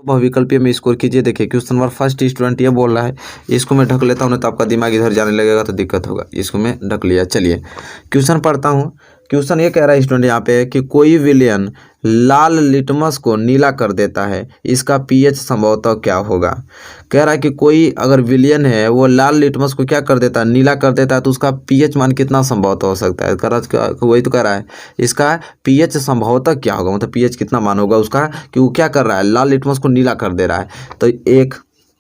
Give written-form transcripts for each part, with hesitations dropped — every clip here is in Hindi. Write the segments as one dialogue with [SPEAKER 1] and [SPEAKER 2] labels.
[SPEAKER 1] बहुविकल्पीय में स्कोर कीजिए। देखिए क्वेश्चन नंबर फर्स्ट स्टूडेंट ये बोल रहा है, इसको मैं ढक लेता हूँ, नहीं तो आपका दिमाग इधर जाने लगेगा तो दिक्कत होगा। इसको मैं ढक लिया। चलिए क्वेश्चन पढ़ता हूँ। क्वेश्चन ये कह रहा है स्टूडेंट यहाँ पे कि कोई विलयन लाल लिटमस को नीला कर देता है, इसका पीएच संभवतः क्या होगा। कह रहा है कि कोई अगर विलयन है वो लाल लिटमस को क्या कर देता है, नीला कर देता है, तो उसका पीएच मान कितना संभवतः हो सकता है। वही तो कह रहा है इसका पीएच संभवतः क्या होगा, मतलब पीएच कितना मान होगा उसका, कि वो क्या कर रहा है, लाल लिटमस को नीला कर दे रहा है। तो 1,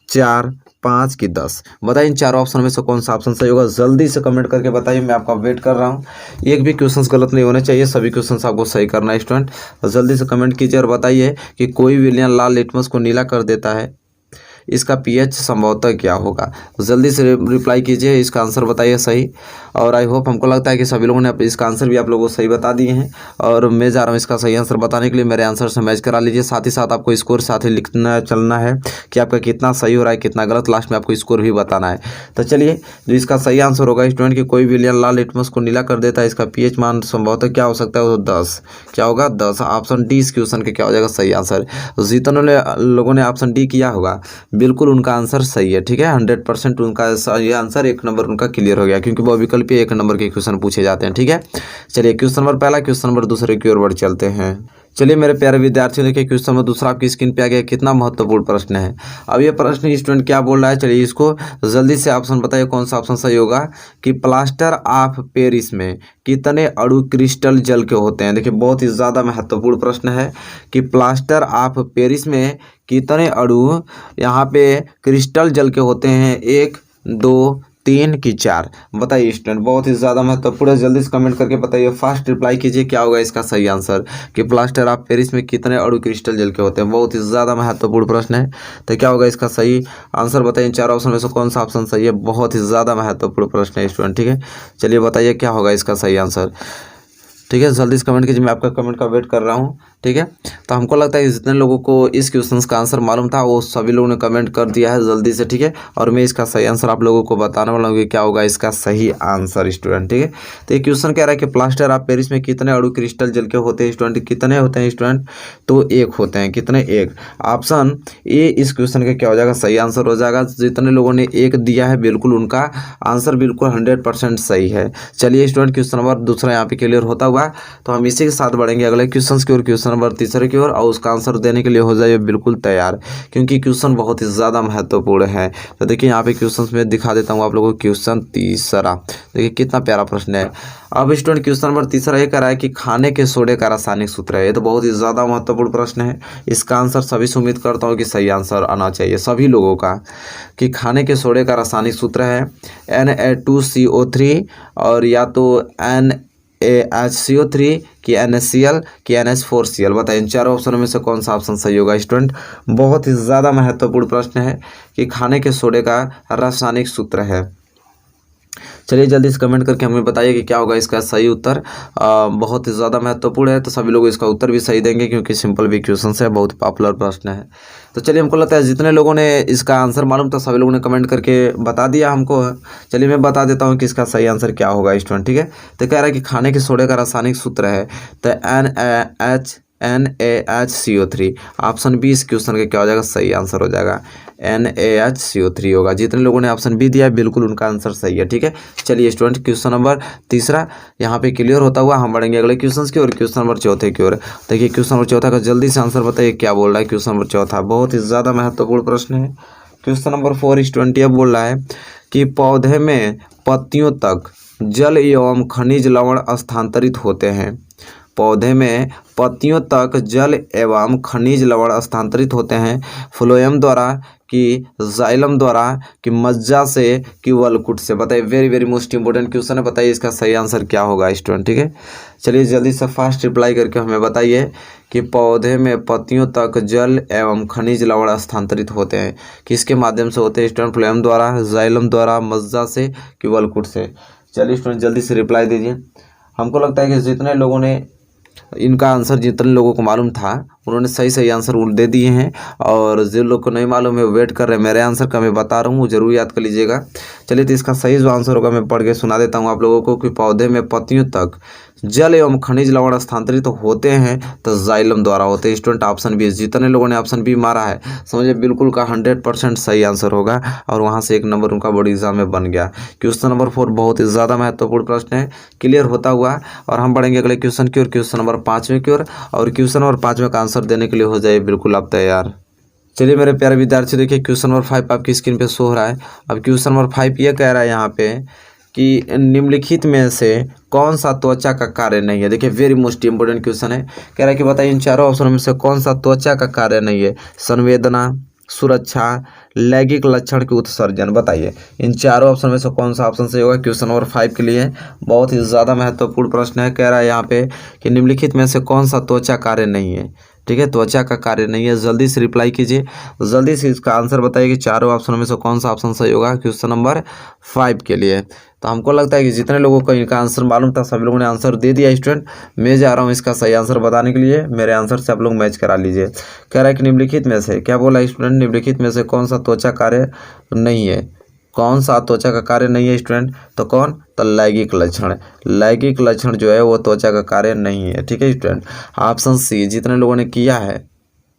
[SPEAKER 1] 4, 5 की 10, बताइए इन चारों ऑप्शन में से कौन सा ऑप्शन सही होगा। जल्दी से कमेंट करके बताइए, मैं आपका वेट कर रहा हूँ। एक भी क्वेश्चंस गलत नहीं होने चाहिए, सभी क्वेश्चंस आपको सही करना है स्टूडेंट। जल्दी से कमेंट कीजिए और बताइए कि कोई विलयन लाल लिटमस को नीला कर देता है, इसका पीएच संभवतः क्या होगा। जल्दी से रिप्लाई कीजिए, इसका आंसर बताइए सही। और आई होप, हमको लगता है कि सभी लोगों ने इसका आंसर भी आप लोगों को सही बता दिए हैं, और मैं जा रहा हूँ इसका सही आंसर बताने के लिए। मेरे आंसर से मैच करा लीजिए, साथ ही साथ आपको स्कोर साथ ही लिखना चलना है कि आपका कितना सही हो रहा है कितना गलत, लास्ट में आपको स्कोर भी बताना है। तो चलिए, जो इसका सही आंसर होगा स्टूडेंट कि कोई विलयन लाल लिटमस को नीला कर देता है, इसका पीएच मान संभवतः क्या हो सकता है, वो 10। क्या होगा, 10। ऑप्शन डी इस क्वेश्चन के क्या हो जाएगा सही आंसर। जितने लोगों ने ऑप्शन डी किया होगा बिल्कुल उनका आंसर सही है। ठीक है, 100% उनका सही आंसर, 1 नंबर उनका क्लियर हो गया, क्योंकि वो विकल्पीय 1 नंबर के क्वेश्चन पूछे जाते हैं। ठीक है, चलिए क्वेश्चन नंबर पहला, क्वेश्चन नंबर दूसरे की ओर बढ़ चलते हैं। चलिए मेरे प्यारे विद्यार्थियों, देखिए क्वेश्चन नंबर दूसरा आपकी स्क्रीन पे आ गया। कितना महत्वपूर्ण प्रश्न है। अब ये प्रश्न स्टूडेंट क्या बोल रहा है, चलिए इसको जल्दी से ऑप्शन बताइए कौन सा ऑप्शन सही होगा। कि प्लास्टर ऑफ पेरिस में कितने अणु क्रिस्टल जल के होते हैं। देखिए बहुत ही ज़्यादा महत्वपूर्ण प्रश्न है कि प्लास्टर ऑफ पेरिस में कितने अणु यहाँ पे क्रिस्टल जल के होते हैं। 1, 2, 3 की 4, बताइए स्टूडेंट, बहुत ही ज़्यादा महत्वपूर्ण है। जल्दी से कमेंट करके बताइए, फास्ट रिप्लाई कीजिए, क्या होगा इसका सही आंसर कि प्लास्टर ऑफ पेरिस में कितने अणु क्रिस्टल जल के होते हैं। बहुत ही ज़्यादा महत्वपूर्ण प्रश्न है, तो क्या होगा इसका सही आंसर, बताइए इन 4 ऑप्शन में से कौन सा ऑप्शन सही है। बहुत ही ज़्यादा महत्वपूर्ण प्रश्न है स्टूडेंट। ठीक है, चलिए बताइए क्या होगा इसका सही आंसर। ठीक है, जल्दी से कमेंट कीजिए, मैं आपका कमेंट का वेट कर रहा हूँ। ठीक है, तो हमको लगता है जितने लोगों को इस क्वेश्चन का आंसर मालूम था वो सभी लोगों ने कमेंट कर दिया है जल्दी से। ठीक है, और मैं इसका सही आंसर आप लोगों को बताने वाला हूँ कि क्या होगा इसका सही आंसर स्टूडेंट। ठीक है, तो ये क्वेश्चन कह रहा है कि प्लास्टर ऑफ पेरिस में कितने अणु क्रिस्टल जल के होते हैं स्टूडेंट। कितने होते हैं स्टूडेंट, तो 1 होते हैं। कितने, 1। ऑप्शन ए इस क्वेश्चन का क्या हो जाएगा सही आंसर हो जाएगा। जितने लोगों ने 1 दिया है बिल्कुल उनका आंसर बिल्कुल 100% सही है। चलिए स्टूडेंट, क्वेश्चन नंबर दूसरा यहाँ पे क्लियर होता हुआ, तो हम इसी के साथ बढ़ेंगे अगले क्वेश्चन की ओर, क्वेश्चन नंबर तीसरे की ओर, और उसका आंसर देने के लिए हो जाइए बिल्कुल तैयार, क्योंकि क्वेश्चन बहुत ही ज़्यादा महत्वपूर्ण है। तो देखिए यहाँ पे क्वेश्चन में दिखा देता हूँ आप लोगों को। क्वेश्चन तीसरा देखिए कितना प्यारा प्रश्न है। अब स्टूडेंट क्वेश्चन नंबर तीसरा ये कह रहा है कि खाने के सोडे का रासायनिक सूत्र है। ये तो बहुत ही ज़्यादा महत्वपूर्ण प्रश्न है। इसका आंसर सभी से उम्मीद करता हूँ कि सही आंसर आना चाहिए सभी लोगों का, कि खाने के सोडे का रासायनिक सूत्र है Na2CO3, और या तो NaHCO3 कि NaCl कि NH4Cl। बताइए इन 4 ऑप्शनों में से कौन सा ऑप्शन सही होगा स्टूडेंट। बहुत ही ज़्यादा महत्वपूर्ण प्रश्न है कि खाने के सोडे का रासायनिक सूत्र है। चलिए जल्दी से कमेंट करके हमें बताइए कि क्या होगा इसका सही उत्तर। बहुत ही ज़्यादा महत्वपूर्ण है, तो सभी लोग इसका उत्तर भी सही देंगे, क्योंकि सिंपल भी क्वेश्चन है, बहुत पॉपुलर प्रश्न है। तो चलिए, हमको लगता है जितने लोगों ने इसका आंसर मालूम था सभी लोगों ने कमेंट करके बता दिया हमको। चलिए मैं बता देता हूँ कि इसका सही आंसर क्या होगा स्टूडेंट। ठीक है, तो कह रहा है कि खाने के सोडे का रासायनिक सूत्र है तो NaHCO3। ऑप्शन बी इस क्वेश्चन का क्या हो जाएगा सही आंसर हो जाएगा, NaHCO3 होगा। जितने लोगों ने ऑप्शन बी दिया है बिल्कुल उनका आंसर सही है। ठीक है, चलिए स्टूडेंट, क्वेश्चन नंबर तीसरा यहाँ पे क्लियर होता हुआ हम बढ़ेंगे अगले क्वेश्चन की ओर, क्वेश्चन नंबर चौथे की ओर। देखिए क्वेश्चन नंबर चौथा का जल्दी से आंसर बताइए क्या बोल रहा है। क्वेश्चन नंबर चौथा बहुत ही ज़्यादा महत्वपूर्ण प्रश्न है। क्वेश्चन नंबर 4 स्टूडेंट ये बोल रहा है कि पौधे में पत्तियों तक जल एवं खनिज लवण स्थानांतरित होते हैं। पौधे में पत्तियों तक जल एवं खनिज लवण स्थानांतरित होते हैं फ्लोएम द्वारा कि जाइलम द्वारा कि मज्जा से कि वलकुट से। बताइए, very very most important question है, बताइए इसका सही आंसर क्या होगा स्टूडेंट। ठीक है, चलिए जल्दी से फास्ट रिप्लाई करके हमें बताइए कि पौधे में पत्तियों तक जल एवं खनिज लवण स्थानांतरित होते हैं किसके माध्यम से होते हैं स्टूडेंट, फ्लोएम द्वारा, जाइलम द्वारा, मज्जा से कि वलकुट से। चलिए स्टूडेंट जल्दी से रिप्लाई दीजिए। हमको लगता है कि जितने लोगों ने इनका आंसर, जितने लोगों को मालूम था उन्होंने सही आंसर दे दिए हैं, और जिन लोग को नहीं मालूम है वेट कर रहे हैं मेरे आंसर का, मैं बता रहा हूँ, जरूर याद कर लीजिएगा। चलिए, तो इसका सही जो आंसर होगा मैं पढ़ के सुना देता हूँ आप लोगों को कि पौधे में पत्तियों तक जल एवं खनिज लवण स्थानांतरित होते हैं तो जाइलम द्वारा होते हैं। स्टूडेंट ऑप्शन बी, जितने लोगों ने ऑप्शन बी मारा है समझिए बिल्कुल का 100% सही आंसर होगा और वहां से एक नंबर उनका बोर्ड एग्जाम में बन गया। क्वेश्चन नंबर 4 बहुत ही ज़्यादा महत्वपूर्ण प्रश्न है, क्लियर होता हुआ। और हम बढ़ेंगे अगले क्वेश्चन की ओर, क्वेश्चन नंबर 5वें की ओर। और क्वेश्चन नंबर 5वें का आंसर देने के लिए हो जाए बिल्कुल आप तैयार। चलिए मेरे प्यारे विद्यार्थी, देखिए क्वेश्चन नंबर 5 आपकी स्क्रीन पे शो हो रहा है। अब क्वेश्चन नंबर 5 ये कह रहा है यहाँ पे कि निम्नलिखित में से कौन सा त्वचा का कार्य नहीं है। देखिए वेरी मोस्ट इंपोर्टेंट क्वेश्चन है, कह रहा है कि बताइए इन चारों ऑप्शनों में से कौन सा त्वचा का कार्य नहीं है। संवेदना, सुरक्षा, लैंगिक लक्षण के उत्सर्जन। बताइए इन चारों ऑप्शन में से कौन सा ऑप्शन सही होगा क्वेश्चन नंबर 5 के लिए। बहुत ही ज़्यादा महत्वपूर्ण प्रश्न है, कह रहा है यहाँ पे कि निम्नलिखित में से कौन सा त्वचा कार्य नहीं है। ठीक है, त्वचा का कार्य नहीं है। जल्दी से रिप्लाई कीजिए, जल्दी से इसका आंसर बताइए कि चारों ऑप्शनों में से कौन सा ऑप्शन सही होगा क्वेश्चन नंबर 5 के लिए। तो हमको लगता है कि जितने लोगों को इनका आंसर मालूम था सभी लोगों ने आंसर दे दिया। स्टूडेंट मैं जा रहा हूँ इसका सही आंसर बताने के लिए, मेरे आंसर से आप लोग मैच करा लीजिए। कह रहा है कि निम्नलिखित में से, क्या बोला स्टूडेंट, निम्नलिखित में से कौन सा त्वचा कार्य नहीं है। कौन सा त्वचा का कार्य नहीं है स्टूडेंट, तो कौन, तो लैंगिक लक्षण। लैंगिक लक्षण जो है वो त्वचा का कार्य नहीं है। ठीक है स्टूडेंट, ऑप्शन सी जितने लोगों ने किया है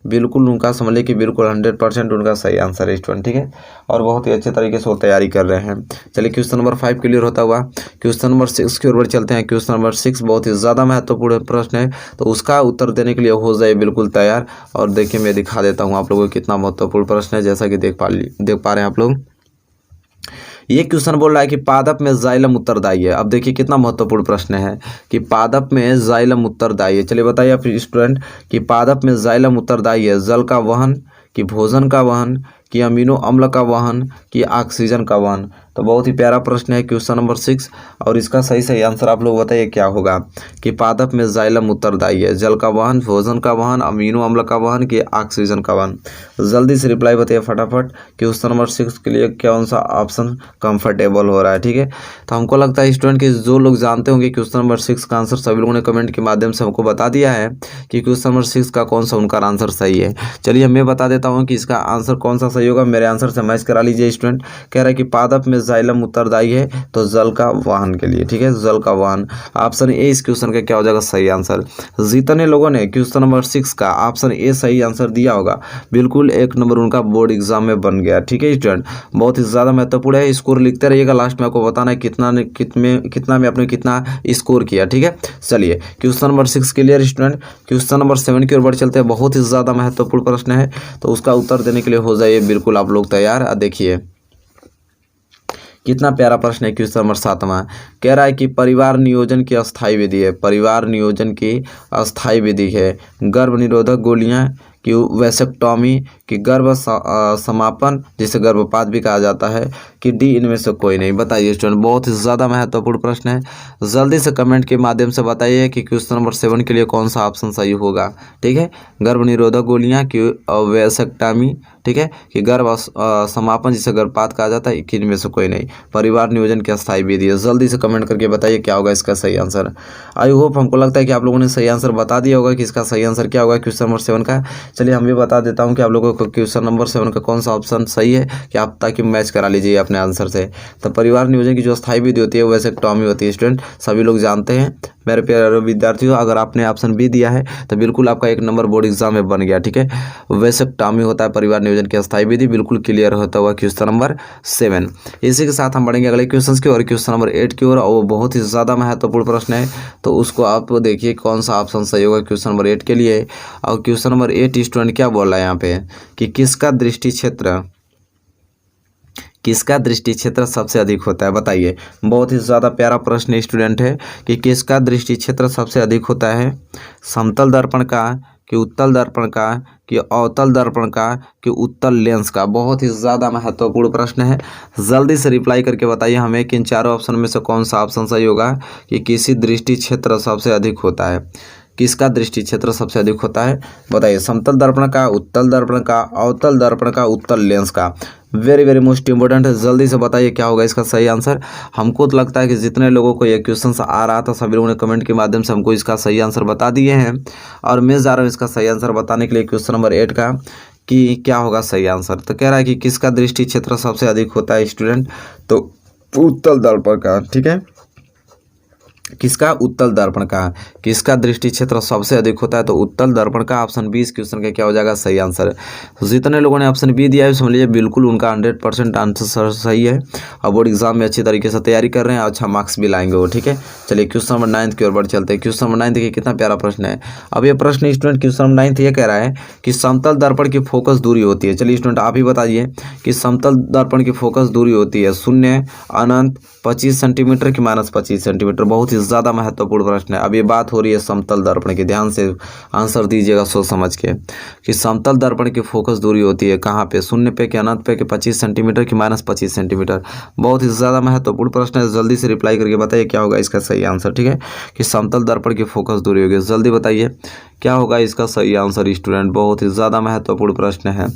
[SPEAKER 1] बिल्कुल उनका समझ लीजिए कि बिल्कुल 100% उनका सही आंसर है स्टूडेंट। ठीक है, और बहुत ही अच्छे तरीके से वो तैयारी कर रहे हैं। चलिए क्वेश्चन नंबर 5 क्लियर होता हुआ क्वेश्चन नंबर 6 की ओर चलते हैं। क्वेश्चन नंबर 6 बहुत ही ज़्यादा महत्वपूर्ण प्रश्न है, तो उसका उत्तर देने के लिए हो जाए बिल्कुल तैयार। और देखिए मैं दिखा देता हूँ आप लोगों को कितना महत्वपूर्ण प्रश्न है, जैसा कि देख पा रहे हैं आप लोग। ये क्वेश्चन बोल रहा है कि पादप में जाइलम उत्तरदायी है। अब देखिए कितना महत्वपूर्ण प्रश्न है कि पादप में जाइलम उत्तरदायी है। चलिए बताइए आप स्टूडेंट कि पादप में जाइलम उत्तरदायी है जल का वहन, कि भोजन का वहन, कि अमीनो अम्ल का वहन, कि ऑक्सीजन का वहन। तो बहुत ही प्यारा प्रश्न है क्वेश्चन नंबर 6, और इसका सही आंसर आप लोग बताइए क्या होगा कि पादप में जाइलम उत्तरदायी है जल का वहन, भोजन का वहन, अमीनो अम्ल का वहन, कि ऑक्सीजन का वहन। जल्दी से रिप्लाई बताइए फटाफट, क्वेश्चन नंबर 6 के लिए कौन सा ऑप्शन कंफर्टेबल हो रहा है। ठीक है, तो हमको लगता है स्टूडेंट कि जो लोग जानते होंगे क्वेश्चन नंबर 6 का आंसर सभी लोगों ने कमेंट के माध्यम से हमको बता दिया है कि क्वेश्चन नंबर 6 का कौन सा उनका आंसर सही है। चलिए मैं बता देता हूँ कि इसका आंसर कौन सा सही होगा, मेरे आंसर से मैच करा लीजिए स्टूडेंट। कह रहा है कि पादप में जाइलम उत्तरदायी है तो जल का वाहन के लिए। ठीक है, जल का वाहन, ऑप्शन ए इस क्वेश्चन का क्या हो जाएगा सही आंसर। जितने लोगों ने क्वेश्चन नंबर 6 का ऑप्शन ए सही आंसर दिया होगा बिल्कुल एक नंबर उनका बोर्ड एग्जाम में बन गया। ठीक है स्टूडेंट, बहुत ही ज़्यादा महत्वपूर्ण है। स्कोर लिखते रहिएगा, लास्ट में आपको बताना है कितना में आपने कितना स्कोर किया। ठीक है, चलिए question number 6 clear student. Question number 7 की ओर बढ़ चलते हैं। बहुत ही ज़्यादा महत्वपूर्ण प्रश्न है, तो उसका उत्तर देने के लिए हो जाइए बिल्कुल आप लोग तैयार। देखिए कितना प्यारा प्रश्न है क्वेश्चन नंबर 7वां। कह रहा है कि परिवार नियोजन की अस्थायी विधि है। परिवार नियोजन की अस्थायी विधि है गर्भ निरोधक गोलियां, कि वैसेक्टॉमी, कि गर्भ समापन जिसे गर्भपात भी कहा जाता है, कि डी इनमें से कोई नहीं। बताइए स्टूडेंट, बहुत ही ज़्यादा महत्वपूर्ण प्रश्न है। जल्दी से कमेंट के माध्यम से बताइए कि क्वेश्चन नंबर 7 के लिए कौन सा ऑप्शन सही होगा। ठीक है, गर्भ निरोधक गोलियां, कि वैसेक्टॉमी, ठीक है, कि गर्भ समापन जिसे गर्भपात कहा जाता है, कि इनमें से कोई नहीं। परिवार नियोजन की अस्थायी विधि है। जल्दी से कमेंट करके बताइए क्या होगा इसका सही आंसर। आई होप हमको लगता है कि आप लोगों ने सही आंसर बता दिया होगा कि इसका सही आंसर क्या होगा क्वेश्चन नंबर 7 का। चलिए हम भी बता देता हूं कि आप लोगों को क्वेश्चन नंबर 7 का कौन सा ऑप्शन सही है, कि आप ताकि मैच करा लीजिए अपने आंसर से। तो परिवार नियोजन की जो स्थायी विधि होती है वैसेक्टॉमी होती है स्टूडेंट, सभी लोग जानते हैं। मेरे प्यारे विद्यार्थियों, अगर आपने ऑप्शन बी दिया है तो बिल्कुल आपका एक नंबर बोर्ड एग्जाम में बन गया। ठीक है, वैसेक्टॉमी होता है परिवार नियोजन की अस्थायी विधि, बिल्कुल क्लियर होता हुआ क्वेश्चन नंबर 7। इसी के साथ हम बढ़ेंगे अगले क्वेश्चन की ओर, क्वेश्चन नंबर 8 की ओर। और वो बहुत ही ज़्यादा महत्वपूर्ण प्रश्न है, तो उसको आप देखिए कौन सा ऑप्शन सही होगा क्वेश्चन नंबर 8 के लिए। और क्वेश्चन नंबर 8 स्टूडेंट क्या बोल रहा है यहाँ पे कि किसका दृष्टि क्षेत्र सबसे अधिक होता है। बताइए, बहुत ही ज़्यादा प्यारा प्रश्न स्टूडेंट है कि किसका दृष्टि क्षेत्र सबसे अधिक होता है। समतल दर्पण का, कि उत्तल दर्पण का, कि अवतल दर्पण का, कि उत्तल लेंस का। बहुत ही ज़्यादा महत्वपूर्ण प्रश्न है। जल्दी से रिप्लाई करके बताइए हमें कि इन चारों ऑप्शन में से कौन सा ऑप्शन सही होगा कि किसी दृष्टि क्षेत्र सबसे अधिक होता है। किसका दृष्टि क्षेत्र सबसे अधिक होता है बताइए। समतल दर्पण का, उत्तल दर्पण का, अवतल दर्पण का, उत्तल लेंस का। वेरी मोस्ट इंपॉर्टेंट है, जल्दी से बताइए क्या होगा इसका सही आंसर। हमको तो लगता है कि जितने लोगों को ये क्वेश्चन आ रहा था सभी लोगों ने कमेंट के माध्यम से हमको इसका सही आंसर बता दिए हैं, और मैं जा रहा हूँ इसका सही आंसर बताने के लिए क्वेश्चन नंबर 8 का कि क्या होगा सही आंसर। तो कह रहा है कि किसका दृष्टि क्षेत्र सबसे अधिक होता है स्टूडेंट, तो उत्तल दर्पण का। ठीक है, किसका? उत्तल दर्पण का। किसका दृष्टि क्षेत्र सबसे अधिक होता है? तो उत्तल दर्पण का। ऑप्शन बी इस क्वेश्चन का क्या हो जाएगा? सही आंसर। तो जितने लोगों ने ऑप्शन बी दिया है समझ लीजिए बिल्कुल उनका 100% आंसर सही है और बोर्ड एग्जाम में अच्छी तरीके से तैयारी कर रहे हैं, अच्छा मार्क्स भी लाएंगे वो। ठीक है, चलिए क्वेश्चन नंबर 9 की ओर बढ़ चलते हैं। क्वेश्चन नंबर 9 देखिए कितना प्यारा प्रश्न है। अब ये प्रश्न स्टूडेंट क्वेश्चन नंबर 9 ये कह रहा है कि समतल दर्पण की फोकस दूरी होती है। चलिए स्टूडेंट आप ही बताइए कि समतल दर्पण की फोकस दूरी होती है 0, अनंत, 25 सेंटीमीटर की -25 सेंटीमीटर। बहुत ही ज़्यादा महत्वपूर्ण प्रश्न है। अब ये बात हो रही है समतल दर्पण की, ध्यान से आंसर दीजिएगा सोच समझ के कि समतल दर्पण की फोकस दूरी होती है कहाँ पे? 0 पे कि अनंत पे कि 25 सेंटीमीटर की -25 सेंटीमीटर। बहुत ही ज़्यादा महत्वपूर्ण प्रश्न है, जल्दी से रिप्लाई करके बताइए क्या होगा इसका सही आंसर। ठीक है, कि समतल दर्पण की फोकस दूरी होगी, जल्दी बताइए क्या होगा इसका सही आंसर स्टूडेंट। बहुत ही ज़्यादा महत्वपूर्ण प्रश्न है।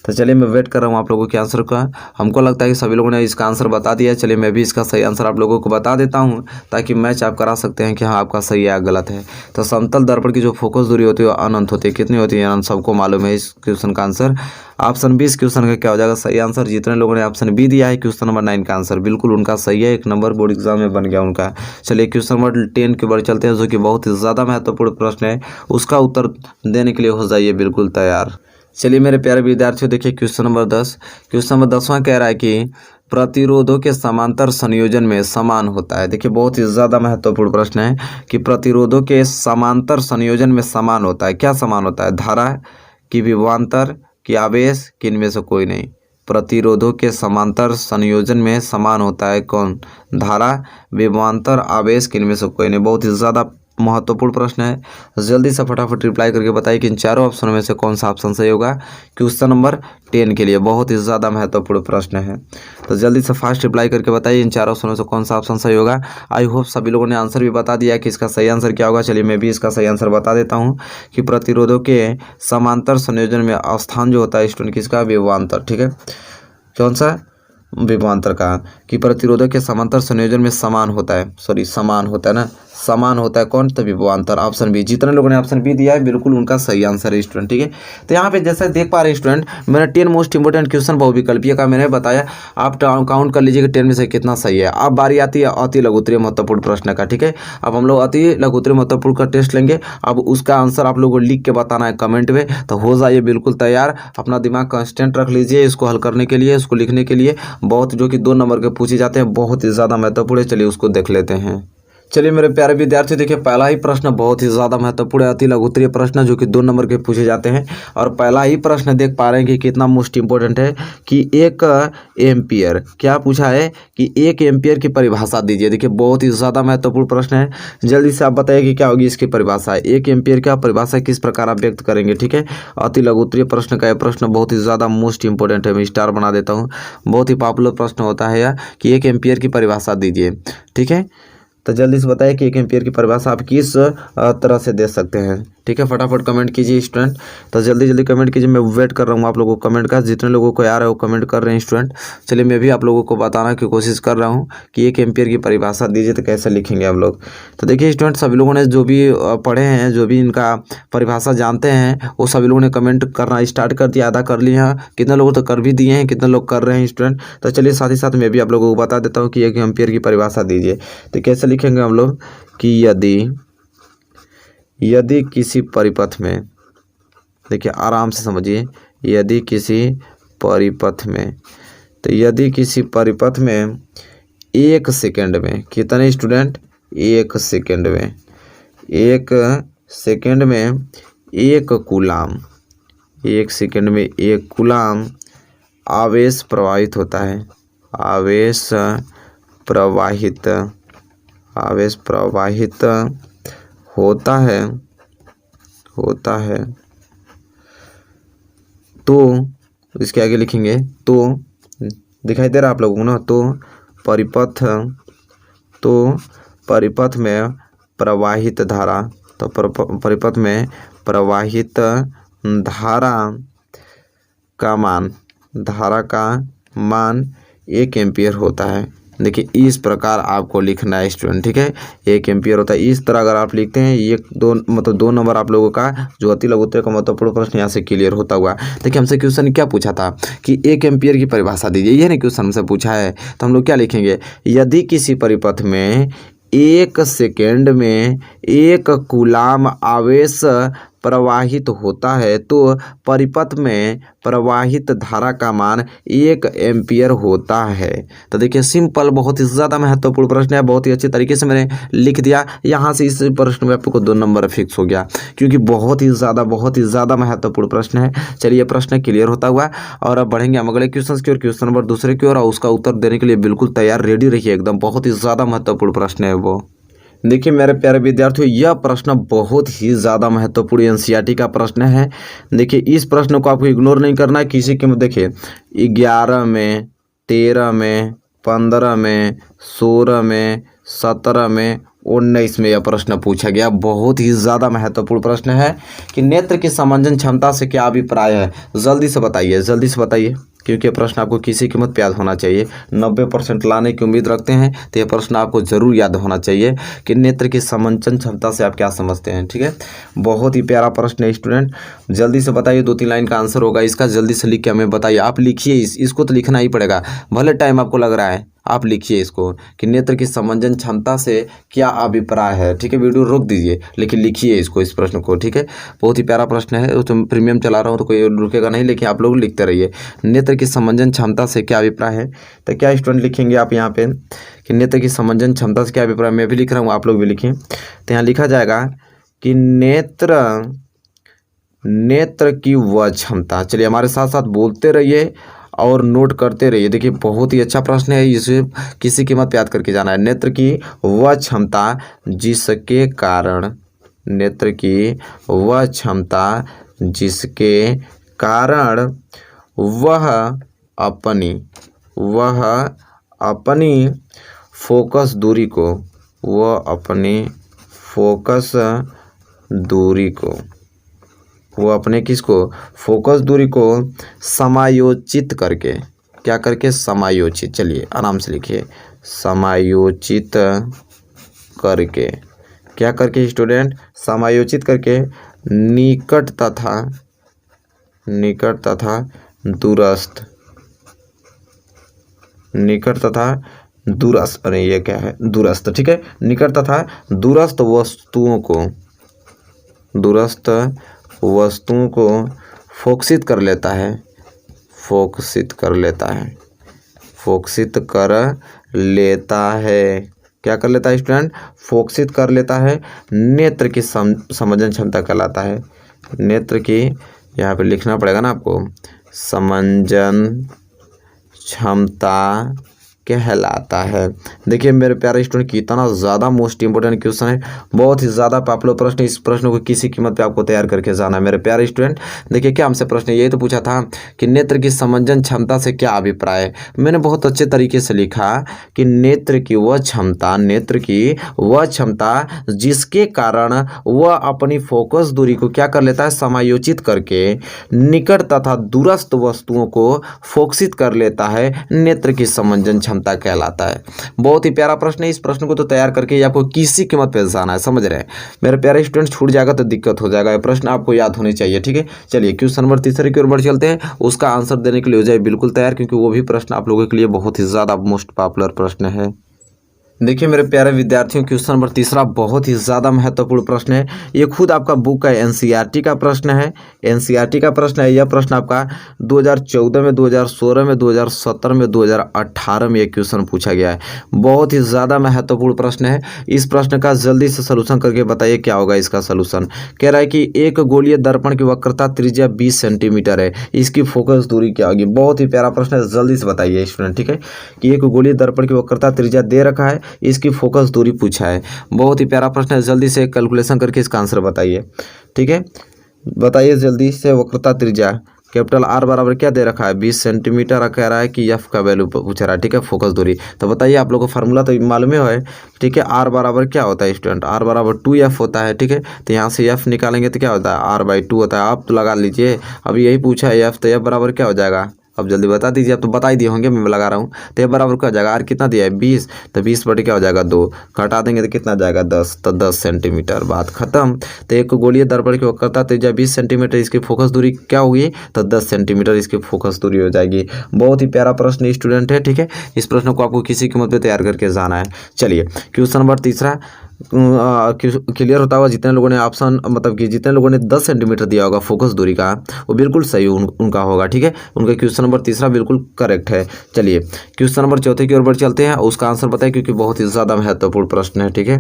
[SPEAKER 1] तो चलिए मैं वेट कर रहा हूँ आप लोगों के आंसर का। हमको लगता है कि सभी लोगों ने इसका आंसर बता दिया है। चलिए मैं भी इसका सही आंसर आप लोगों को बता देता हूँ ताकि मैच आप करा सकते हैं कि हाँ आपका सही है या गलत है। तो समतल दर्पण की जो फोकस दूरी होती है वो अनंत होती है। कितनी होती है? अनंत। सबको मालूम है इस क्वेश्चन का आंसर। ऑप्शन बी इस क्वेश्चन का क्या हो जाएगा? सही आंसर। जितने लोगों ने ऑप्शन बी दिया है क्वेश्चन नंबर 9 का आंसर बिल्कुल उनका सही है, 1 नंबर बोर्ड एग्जाम में बन गया उनका। चलिए क्वेश्चन नंबर 10 के ऊपर चलते हैं जो कि बहुत ही ज़्यादा महत्वपूर्ण प्रश्न है, उसका उत्तर देने के लिए हो जाइए बिल्कुल तैयार। चलिए मेरे प्यारे विद्यार्थियों देखिए क्वेश्चन नंबर 10। क्वेश्चन नंबर 10वां कह रहा है कि प्रतिरोधों के समांतर संयोजन में समान होता है। देखिए बहुत ही ज़्यादा महत्वपूर्ण प्रश्न है कि प्रतिरोधों के समांतर संयोजन में समान होता है। क्या समान होता है? धारा कि विभवांतर कि आवेश कि इनमें से कोई नहीं। प्रतिरोधों के समांतर संयोजन में समान होता है कौन? धारा, विभवांतर, आवेश कि इनमें से कोई नहीं। बहुत ही ज़्यादा महत्वपूर्ण प्रश्न है, जल्दी से फटाफट रिप्लाई करके बताइए कि इन चारों ऑप्शनों में से कौन सा ऑप्शन सही होगा क्वेश्चन नंबर 10 के लिए। बहुत ही ज़्यादा महत्वपूर्ण प्रश्न है, तो जल्दी से फास्ट रिप्लाई करके बताइए इन चारों ऑप्शनों में से कौन सा ऑप्शन सही होगा। आई होप सभी लोगों ने आंसर भी बता दिया कि इसका सही आंसर क्या होगा। चलिए मैं भी इसका सही आंसर बता देता हूँ कि प्रतिरोधों के समांतर संयोजन में स्थान जो होता है स्टूडेंट किसका? विभवांतर। ठीक है, कौन सा? विभवांतर का। कि प्रतिरोधक के समांतर संयोजन में समान होता है, समान होता है ना, समान होता है कौन? तो विभवांतर। Option B. जितने लोगों ने ऑप्शन बी दिया है बिल्कुल उनका सही आंसर है स्टूडेंट। ठीक है, तो यहाँ पे जैसे देख पा रहे हैं स्टूडेंट मैंने 10 मोस्ट इंपोर्टेंट क्वेश्चन बहुविकल्पीय का मैंने बताया। आप काउंट कर लीजिए कि 10 में से कितना सही है। अब बारी आती है अति लघुत्तरीय महत्वपूर्ण प्रश्न का। ठीक है, अब हम लोग अति लघुत्तरीय महत्वपूर्ण का टेस्ट लेंगे। अब उसका आंसर आप लोगों को लिख के बताना है कमेंट में, तो हो जाइए बिल्कुल तैयार। अपना दिमाग कांस्टेंट रख लीजिए इसको हल करने के लिए, इसको लिखने के लिए। बहुत जो कि 2 नंबर के पूछे जाते हैं, बहुत ही ज़्यादा महत्वपूर्ण है। चलिए उसको देख लेते हैं। चलिए मेरे प्यारे विद्यार्थी देखिए पहला ही प्रश्न बहुत ही ज़्यादा महत्वपूर्ण है, अति लघुत्तरीय प्रश्न जो कि 2 नंबर के पूछे जाते हैं। और पहला ही प्रश्न देख पा रहे हैं कि कितना मोस्ट इंपॉर्टेंट है कि 1 एम्पियर, क्या पूछा है कि 1 एम्पियर की परिभाषा दीजिए। देखिए बहुत ही ज़्यादा महत्वपूर्ण प्रश्न है, जल्दी से आप बताइए कि क्या होगी इसकी परिभाषा। 1 एम्पियर का परिभाषा किस प्रकार आप व्यक्त करेंगे। ठीक है, अति लघुत्तरीय प्रश्न का यह प्रश्न बहुत ही ज़्यादा मोस्ट इंपॉर्टेंट है, मैं स्टार बना देता हूँ। बहुत ही पॉपुलर प्रश्न होता है यह कि 1 एम्पियर की परिभाषा दीजिए। ठीक है, तो जल्दी से बताइए कि 1 एम्पियर की परिभाषा आप किस तरह से दे सकते हैं। ठीक है, फटाफट कमेंट कीजिए स्टूडेंट, तो जल्दी जल्दी कमेंट कीजिए। मैं वेट कर रहा हूँ आप लोगों को कमेंट का, जितने लोगों को आ रहा है वो कमेंट कर रहे हैं स्टूडेंट। चलिए मैं भी आप लोगों को बताना की कोशिश कर रहा हूँ कि 1 एम्पियर की परिभाषा दीजिए, तो कैसे लिखेंगे हम लोग। तो देखिए स्टूडेंट सभी लोगों ने जो भी पढ़े हैं, जो भी इनका परिभाषा जानते हैं, वो सभी लोगों ने कमेंट करना स्टार्ट कर दिया, आधा कर लिया। कितने लोग तो कर भी दिए हैं, कितने लोग कर रहे हैं स्टूडेंट। तो चलिए साथ ही साथ मैं भी आप लोगों को बता देता हूँ कि 1 एम्पियर की परिभाषा दीजिए। तो कैसे लिखेंगे हम लोग कि यदि किसी परिपथ में, देखिए आराम से समझिए, यदि किसी परिपथ में, तो यदि किसी परिपथ में 1 सेकंड में कितने स्टूडेंट? 1 सेकंड में, 1 सेकंड में 1 कूलाम, 1 सेकंड में 1 कूलाम आवेश प्रवाहित होता है, आवेश प्रवाहित होता है, तो इसके आगे लिखेंगे तो, दिखाई दे रहा है आप लोगों को ना, तो परिपथ में प्रवाहित धारा, तो परिपथ में प्रवाहित धारा का मान 1 एम्पियर होता है। देखिए इस प्रकार आपको लिखना है स्टूडेंट। ठीक है, 1 एम्पियर होता है। इस तरह अगर आप लिखते हैं, 2 नंबर आप लोगों का जो अति लघुत्तरीय का महत्वपूर्ण प्रश्न यहाँ से क्लियर होता हुआ। देखिए हमसे क्वेश्चन क्या पूछा था कि 1 एम्पियर की परिभाषा दीजिए, ये नहीं क्वेश्चन हमसे पूछा है। तो हम लोग क्या लिखेंगे? यदि किसी परिपथ में 1 सेकेंड में 1 कूलाम आवेश प्रवाहित होता है तो परिपथ में प्रवाहित धारा का मान 1 एम्पियर होता है। तो देखिए सिंपल, बहुत ही ज़्यादा महत्वपूर्ण प्रश्न है, बहुत ही अच्छे तरीके से मैंने लिख दिया। यहाँ से इस प्रश्न में आपको 2 नंबर फिक्स हो गया, क्योंकि बहुत ही ज़्यादा महत्वपूर्ण प्रश्न है। चलिए प्रश्न क्लियर होता हुआ और अब बढ़ेंगे हम अगले क्वेश्चन की ओर, क्वेश्चन नंबर दूसरे की ओर, और उसका उत्तर देने के लिए बिल्कुल तैयार रेडी रहिए एकदम। बहुत ही ज़्यादा महत्वपूर्ण प्रश्न है वो। देखिए मेरे प्यारे विद्यार्थियों, यह प्रश्न बहुत ही ज़्यादा महत्वपूर्ण एनसीईआरटी का प्रश्न है। देखिए इस प्रश्न को आपको इग्नोर नहीं करना है किसी के। देखिए 11 में, 13 में, 15 में, 16 में, 17 में, 19 में यह प्रश्न पूछा गया। बहुत ही ज़्यादा महत्वपूर्ण प्रश्न है कि नेत्र की समंजन क्षमता से क्या अभिप्राय है। जल्दी से बताइए, क्योंकि प्रश्न आपको किसी कीमत पे याद होना चाहिए। 90% लाने की उम्मीद रखते हैं तो यह प्रश्न आपको जरूर याद होना चाहिए कि नेत्र की समंजन क्षमता से आप क्या समझते हैं। ठीक है, बहुत ही प्यारा प्रश्न है स्टूडेंट। जल्दी से बताइए, 2-3 लाइन का आंसर होगा इसका। जल्दी से लिख के हमें बताइए। आप लिखिए, इसको तो लिखना ही पड़ेगा, भले टाइम आपको लग रहा है। आप लिखिए इसको कि नेत्र की समंजन क्षमता से क्या अभिप्राय है। ठीक है, वीडियो रोक दीजिए लेकिन लिखिए इसको, इस प्रश्न को। ठीक है, बहुत ही प्यारा प्रश्न है। तो प्रीमियम चला रहा हूँ तो कोई रुकेगा नहीं, लेकिन आप लोग लिखते रहिए। नेत्र की समंजन क्षमता से क्या अभिप्राय है, तो क्या स्टूडेंट लिखेंगे आप यहाँ पे कि नेत्र की समंजन क्षमता से क्या अभिप्राय। मैं भी लिख रहा हूँ, आप लोग भी लिखिए। तो यहाँ लिखा जाएगा कि नेत्र की वह क्षमता। चलिए हमारे साथ साथ बोलते रहिए और नोट करते रहिए। देखिए बहुत ही अच्छा प्रश्न है, इसे किसी कीमत पे याद करके जाना है। नेत्र की वह क्षमता जिसके कारण वह अपनी फोकस दूरी को समायोजित करके, क्या करके, समायोजित। चलिए आराम से लिखिए, समायोजित करके, क्या करके स्टूडेंट, समायोजित करके निकट तथा दूरस्थ, अरे ये क्या है, दूरस्थ। ठीक है, निकट तथा दूरस्थ वस्तुओं को फोकसित कर लेता है। क्या कर लेता है स्टूडेंट, फोकसित कर लेता है। नेत्र की समंजन क्षमता कहलाता है। नेत्र की, यहाँ पे लिखना पड़ेगा ना आपको, समंजन क्षमता कहलाता है। देखिए मेरे प्यारे स्टूडेंट, कितना ज़्यादा मोस्ट इंपोर्टेंट क्वेश्चन है, बहुत ही ज़्यादा पॉपुलर प्रश्न। इस प्रश्न को किसी कीमत पे आपको तैयार करके जाना है मेरे प्यारे स्टूडेंट। देखिए क्या हमसे प्रश्न यही तो पूछा था कि नेत्र की समंजन क्षमता से क्या अभिप्राय है। मैंने बहुत अच्छे तरीके से लिखा कि नेत्र की वह क्षमता जिसके कारण वह अपनी फोकस दूरी को क्या कर लेता है, समायोजित करके निकट तथा दूरस्थ वस्तुओं को फोकसित कर लेता है, नेत्र की समंजन क्षमता कहलाता है। बहुत ही प्यारा प्रश्न है। इस प्रश्न को तो तैयार करके आपको किसी कीमत पे जाना है, समझ रहे हैं मेरे प्यारे स्टूडेंट। छूट जाएगा तो दिक्कत हो जाएगा, ये प्रश्न आपको याद होने चाहिए। ठीक है, चलिए क्वेश्चन नंबर तीसरे की ओर बढ़ चलते हैं। उसका आंसर देने के लिए हो जाए बिल्कुल तैयार, क्योंकि वो भी प्रश्न आप लोगों के लिए बहुत ही ज़्यादा मोस्ट पॉपुलर प्रश्न है। देखिए मेरे प्यारे विद्यार्थियों, क्वेश्चन नंबर तीसरा बहुत ही ज़्यादा महत्वपूर्ण प्रश्न है। ये खुद आपका बुक का एनसीईआरटी का प्रश्न है। एनसीईआरटी का प्रश्न है। यह प्रश्न आपका 2014 में, 2016 में, 2017 में, 2018 में ये क्वेश्चन पूछा गया है। बहुत ही ज़्यादा महत्वपूर्ण प्रश्न है। इस प्रश्न का जल्दी से सलूशन करके बताइए क्या होगा इसका सलूशन। कह रहा है कि एक गोलीय दर्पण की वक्रता त्रिज्या 20 सेंटीमीटर है, इसकी फोकस दूरी क्या होगी। बहुत ही प्यारा प्रश्न है, जल्दी से बताइए स्टूडेंट। ठीक है, कि एक गोलीय दर्पण की वक्रता त्रिज्या दे रखा है, इसकी फोकस दूरी पूछा है। बहुत ही प्यारा प्रश्न है, जल्दी से कैलकुलेशन करके इसका आंसर बताइए। ठीक है, बताइए जल्दी से। वक्रता त्रिज्या कैपिटल आर बराबर क्या दे रखा है, 20 सेंटीमीटर। कह रहा है कि एफ का वैल्यू पूछ रहा है। ठीक है, फोकस दूरी तो बताइए, आप लोगों को फार्मूला तो मालूम है। ठीक है, आर बराबर क्या होता है स्टूडेंट, आर बराबर 2f होता है। ठीक है, तो यहाँ से एफ निकालेंगे तो क्या होता है, r/2 होता है। आप तो लगा लीजिए, अब यही पूछा है एफ, तो एफ बराबर क्या हो जाएगा, अब जल्दी बता दीजिए, अब तो बता ही दिए होंगे, मैं लगा रहा हूँ। तो ये बराबर क्या हो जाएगा, आर कितना दिया है 20, तो 20 बटे क्या हो जाएगा 2, घटा देंगे तो कितना जाएगा 10, तो 10 सेंटीमीटर, बात खत्म। तो एक गोलीय दर्पण की वक्रता त्रिज्या 20 सेंटीमीटर, इसकी फोकस दूरी क्या होगी, तो 10 सेंटीमीटर इसकी फोकस दूरी हो जाएगी। बहुत ही प्यारा प्रश्न स्टूडेंट है, ठीक है। इस प्रश्न को आपको किसी कीमत पे तैयार करके जाना है। चलिए क्वेश्चन नंबर तीसरा क्लियर होता होगा। जितने लोगों ने ऑप्शन मतलब कि जितने लोगों ने 10 सेंटीमीटर दिया होगा फोकस दूरी का, वो बिल्कुल सही उनका होगा, ठीक है। उनका क्वेश्चन नंबर तीसरा बिल्कुल करेक्ट है। चलिए क्वेश्चन नंबर चौथे की ओर बढ़ चलते हैं, उसका आंसर बताएं क्योंकि बहुत ही ज़्यादा महत्वपूर्ण प्रश्न है, ठीक है।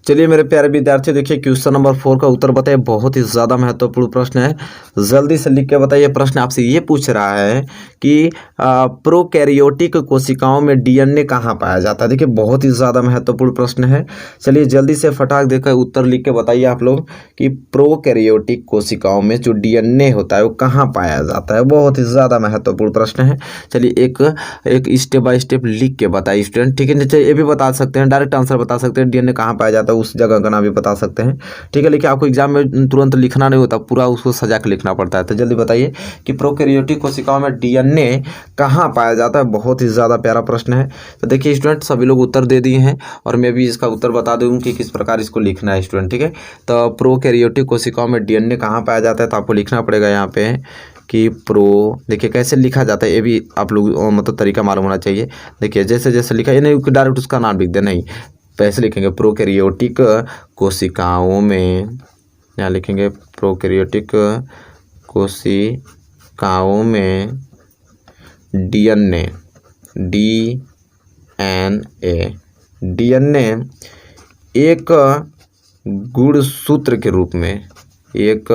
[SPEAKER 1] चलिए मेरे प्यारे विद्यार्थी, देखिए क्वेश्चन नंबर 4 का उत्तर बताइए। बहुत ही ज़्यादा महत्वपूर्ण प्रश्न है, जल्दी से लिख के बताइए। प्रश्न आपसे ये पूछ रहा है कि प्रोकैरियोटिक कोशिकाओं में डीएनए कहाँ पाया जाता है। देखिए बहुत ही ज़्यादा महत्वपूर्ण प्रश्न है। चलिए जल्दी से फटाक देकर उत्तर लिख के बताइए आप लोग कि प्रोकैरियोटिक कोशिकाओं में जो डीएनए होता है वो कहाँ पाया जाता है। बहुत ही ज़्यादा महत्वपूर्ण प्रश्न है। चलिए एक स्टेप बाय स्टेप लिख के बताइए स्टूडेंट, ठीक है। नीचे ये भी बता सकते हैं, डायरेक्ट आंसर बता सकते हैं, डीएनए कहाँ पाया जाता है उस जगह का नाम भी बता सकते हैं, ठीक है। लेकिन आपको एग्जाम में तुरंत लिखना नहीं होता, पूरा उसको सजा के लिखना पड़ता है। तो जल्दी बताइए कि प्रोकैरियोटिक कोशिकाओं में डीएनए कहाँ पाया जाता है। बहुत ही ज़्यादा प्यारा प्रश्न है। तो देखिए स्टूडेंट सभी लोग उत्तर दे दिए हैं और मैं भी इसका उत्तर बता दूँ कि किस प्रकार इसको लिखना है स्टूडेंट, ठीक है। तो प्रोकैरियोटिक कोशिकाओं में डीएनए कहाँ पाया जाता है, तो आपको लिखना पड़ेगा यहाँ पे कि देखिए कैसे लिखा जाता है, ये भी आप लोग मतलब तरीका मालूम होना चाहिए। देखिए जैसे जैसे लिखा, ये नहीं डायरेक्ट उसका नाम लिख दे, नहीं, पैसे लिखेंगे प्रोकैरियोटिक कोशिकाओं में, यहाँ लिखेंगे प्रोकैरियोटिक कोशिकाओं में डीएनए एक गुणसूत्र के रूप में, एक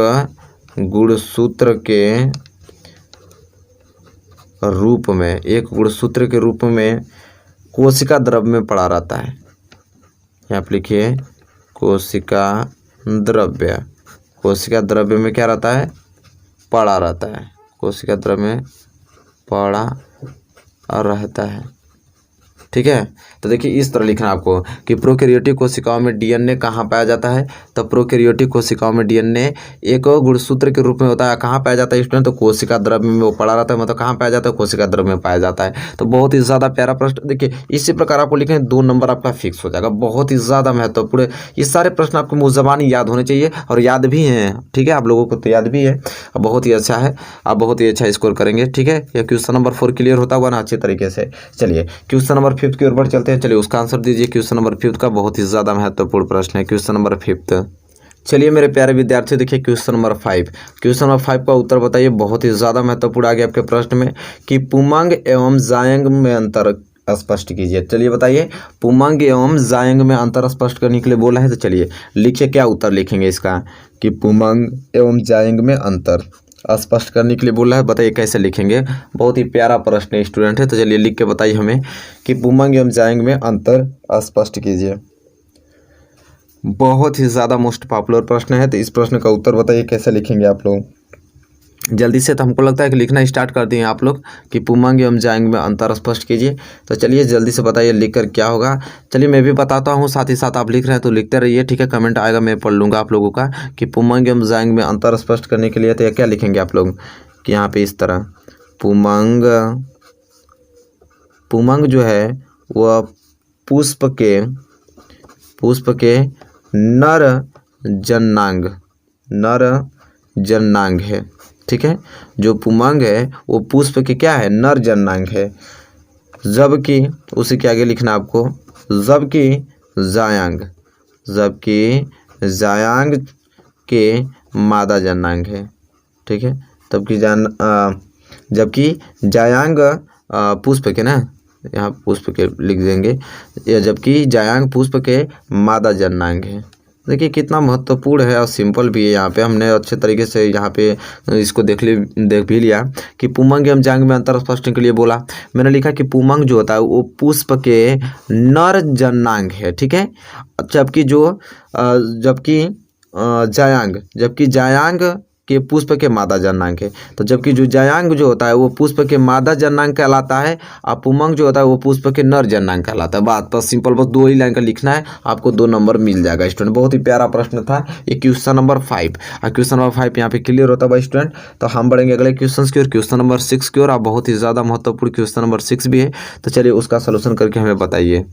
[SPEAKER 1] गुणसूत्र के रूप में कोशिका द्रव में पड़ा रहता है। यहाँ पे लिखिए कोशिका द्रव्य में क्या रहता है, पड़ा रहता है। कोशिका द्रव्य में पड़ा रहता है, ठीक है। तो देखिए इस तरह लिखना आपको कि प्रोकैरियोटिक कोशिकाओं में डीएनए कहाँ पाया जाता है। तो प्रोकैरियोटिक कोशिकाओं में डीएनए एक गुणसूत्र के रूप में होता है। कहाँ पाया जाता है स्टूडेंट, तो कोशिका द्रव्य में वो पड़ा रहता है, मतलब कहाँ पाया जाता है, कोशिका द्रव्य में पाया जाता है। तो बहुत ही ज़्यादा प्यारा प्रश्न। देखिए इसी प्रकार आपको लिखें 2 नंबर आपका फिक्स हो जाएगा। बहुत ही ज़्यादा महत्वपूर्ण, ये सारे प्रश्न आपको मुँह ज़बानी याद होने चाहिए और याद भी हैं, ठीक है। आप लोगों को तो याद भी है, बहुत ही अच्छा है, आप बहुत ही अच्छा स्कोर करेंगे, ठीक है। यह क्वेश्चन नंबर 4 क्लियर होता हुआ ना अच्छे तरीके से। चलिए क्वेश्चन नंबर 5 की ओर बढ़ चलते हैं। चलिए उसका आंसर दीजिए। क्वेश्चन नंबर 5 का बहुत ही ज़्यादा महत्वपूर्ण प्रश्न है, क्वेश्चन नंबर 5। चलिए मेरे प्यारे विद्यार्थी, देखिए क्वेश्चन नंबर 5 का उत्तर बताइए। बहुत ही ज़्यादा महत्वपूर्ण आ गया आपके प्रश्न में कि पुमंग एवं जायंग में अंतर स्पष्ट कीजिए। चलिए बताइए, पुमंग एवं जायंग में अंतर स्पष्ट करने के लिए बोला है। तो चलिए लिखिए, क्या उत्तर लिखेंगे इसका कि पुमंग एवं जायंग में अंतर स्पष्ट करने के लिए बोला है। बताइए कैसे लिखेंगे। बहुत ही प्यारा प्रश्न स्टूडेंट है। तो चलिए लिख के बताइए हमें कि पुमंग एवं जायंग में अंतर स्पष्ट कीजिए। बहुत ही ज़्यादा मोस्ट पॉपुलर प्रश्न है। तो इस प्रश्न का उत्तर बताइए कैसे लिखेंगे आप लोग जल्दी से। तो हमको लगता है कि लिखना स्टार्ट कर दिए आप लोग कि पुमंग एवं जायंग में अंतर स्पष्ट कीजिए। तो चलिए जल्दी से बताइए लिखकर क्या होगा। चलिए मैं भी बताता हूँ, साथ ही साथ आप लिख रहे हैं तो लिखते रहिए, ठीक है। कमेंट आएगा, मैं पढ़ लूँगा आप लोगों का कि पुमंग एवं जायंग में अंतर स्पष्ट करने के लिए तो क्या लिखेंगे आप लोग कि यहाँ पे इस तरह पुमंग जो है वह पुष्प के नर जननांग है, ठीक है। जो पुमंग है वो पुष्प के क्या है, नर जननांग है। जबकि उसी के आगे लिखना आपको, जबकि जायांग के मादा जननांग है, ठीक है। जबकि जायांग पुष्प के, ना यहाँ पुष्प के लिख देंगे, या जबकि जायांग पुष्प के मादा जननांग है। देखिए कितना महत्वपूर्ण है और सिंपल भी है। यहाँ पे हमने अच्छे तरीके से यहाँ पे इसको देख भी लिया कि पुमंग एवं जायंग में अंतर स्पष्ट करने के लिए बोला। मैंने लिखा कि पुमंग जो होता है वो पुष्प के नर जननांग है, ठीक है। जबकि जायांग के पुष्प के मादा जननांग है। तो जबकि जो जायांग जो होता है वो पुष्प के मादा जननांग कहलाता है और पुमंग जो होता है वो पुष्प के नर जननांग कहलाता है। बात बस सिंपल, बस 2 ही लाइन का लिखना है, आपको 2 नंबर मिल जाएगा स्टूडेंट। बहुत ही प्यारा प्रश्न था ये, क्वेश्चन नंबर 5। और क्वेश्चन नंबर 5 यहाँ पे क्लियर होता है स्टूडेंट। तो हम बढ़ेंगे अगले क्वेश्चन की ओर, क्वेश्चन नंबर 6 की ओर। आप बहुत ही ज़्यादा महत्वपूर्ण क्वेश्चन नंबर 6 भी है, तो चलिए उसका सोल्यूशन करके हमें बताइए।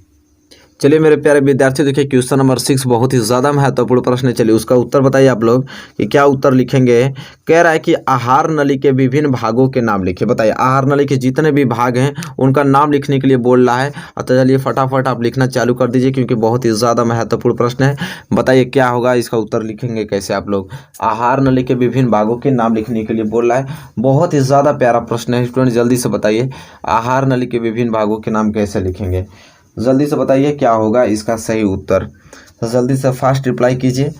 [SPEAKER 1] चलिए मेरे प्यारे विद्यार्थी, देखिए क्वेश्चन नंबर 6 बहुत ही ज़्यादा महत्वपूर्ण प्रश्न है। चलिए उसका उत्तर बताइए आप लोग कि क्या उत्तर लिखेंगे। कह रहा है कि आहार नली के विभिन्न भागों के नाम लिखिए। बताइए आहार नली के जितने भी भाग हैं उनका नाम लिखने के लिए बोल रहा है। तो चलिए फटाफट आप लिखना चालू कर दीजिए, क्योंकि बहुत ही ज़्यादा महत्वपूर्ण प्रश्न है। बताइए क्या होगा, इसका उत्तर लिखेंगे कैसे आप लोग। आहार नली के विभिन्न भागों के नाम लिखने के लिए बोल रहा है। बहुत ही ज़्यादा प्यारा प्रश्न है स्टूडेंट, जल्दी से बताइए आहार नली के विभिन्न भागों के नाम कैसे लिखेंगे। जल्दी से बताइए क्या होगा इसका सही उत्तर। तो जल्दी से फास्ट रिप्लाई कीजिए,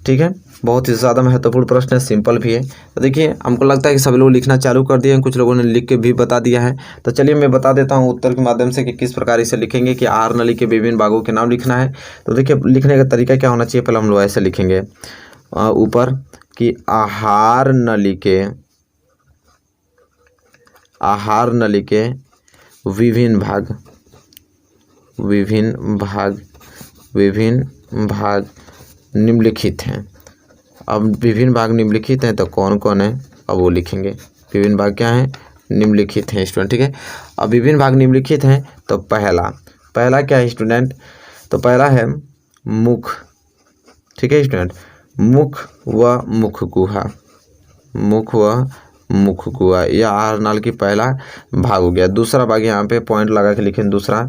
[SPEAKER 1] ठीक है। बहुत ही ज़्यादा महत्वपूर्ण प्रश्न है, सिंपल भी है। तो देखिए हमको लगता है कि सभी लोग लिखना चालू कर दिए हैं, कुछ लोगों ने लिख के भी बता दिया है। तो चलिए मैं बता देता हूँ उत्तर के माध्यम से कि किस प्रकार इसे लिखेंगे कि आहार नली के विभिन्न भागों के नाम लिखना है। तो देखिए लिखने का तरीका क्या होना चाहिए, पहले हम लोग ऐसे लिखेंगे ऊपर कि आहार नली के विभिन्न भाग निम्नलिखित हैं। अब विभिन्न भाग निम्नलिखित हैं तो कौन कौन है, अब वो लिखेंगे। विभिन्न भाग क्या हैं, निम्नलिखित हैं स्टूडेंट, ठीक है। अब विभिन्न भाग निम्नलिखित हैं तो पहला क्या है स्टूडेंट, तो पहला है मुख, ठीक है स्टूडेंट। मुख व मुख गुहा यह आहार नाल की पहला भाग हो गया। दूसरा भाग यहाँ पे पॉइंट लगा के लिखें, दूसरा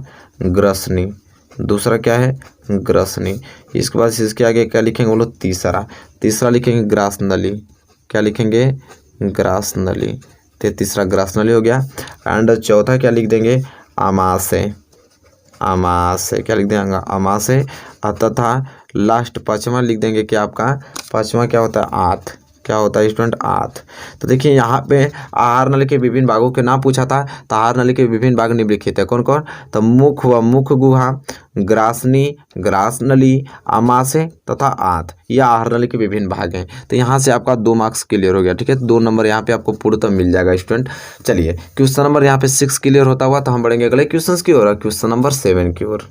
[SPEAKER 1] ग्रसनी। दूसरा क्या है, ग्रसनी। इसके बाद इसके आगे क्या लिखेंगे बोलो, तीसरा लिखेंगे ग्रास नली। क्या लिखेंगे, ग्रास नली। तो तीसरा ग्रास नली हो गया। एंड चौथा क्या लिख देंगे, आमाशय। क्या लिख देंगे, आमाशय। तथा लास्ट पाँचवा लिख देंगे कि आपका पाँचवा क्या होता है, आंत। क्या होता है स्टूडेंट, आंत। तो देखिए यहाँ पे आहार नली के विभिन्न भागों के नाम पूछा था, तो आहार नली के विभिन्न भाग निम्नलिखित है। कौन कौन, तो मुख व मुख गुहा, ग्रासनी, ग्रास नली, आमाशय तथा आंत, यह आहार नली के विभिन्न भाग हैं। तो यहाँ से आपका 2 मार्क्स क्लियर हो गया, ठीक है। 2 नंबर यहाँ पे आपको पूर्णतः मिल जाएगा स्टूडेंट। चलिए क्वेश्चन नंबर यहाँ पे 6 क्लियर होता हुआ, तो हम बढ़ेंगे अगले क्वेश्चन की ओर, क्वेश्चन नंबर 7 की ओर।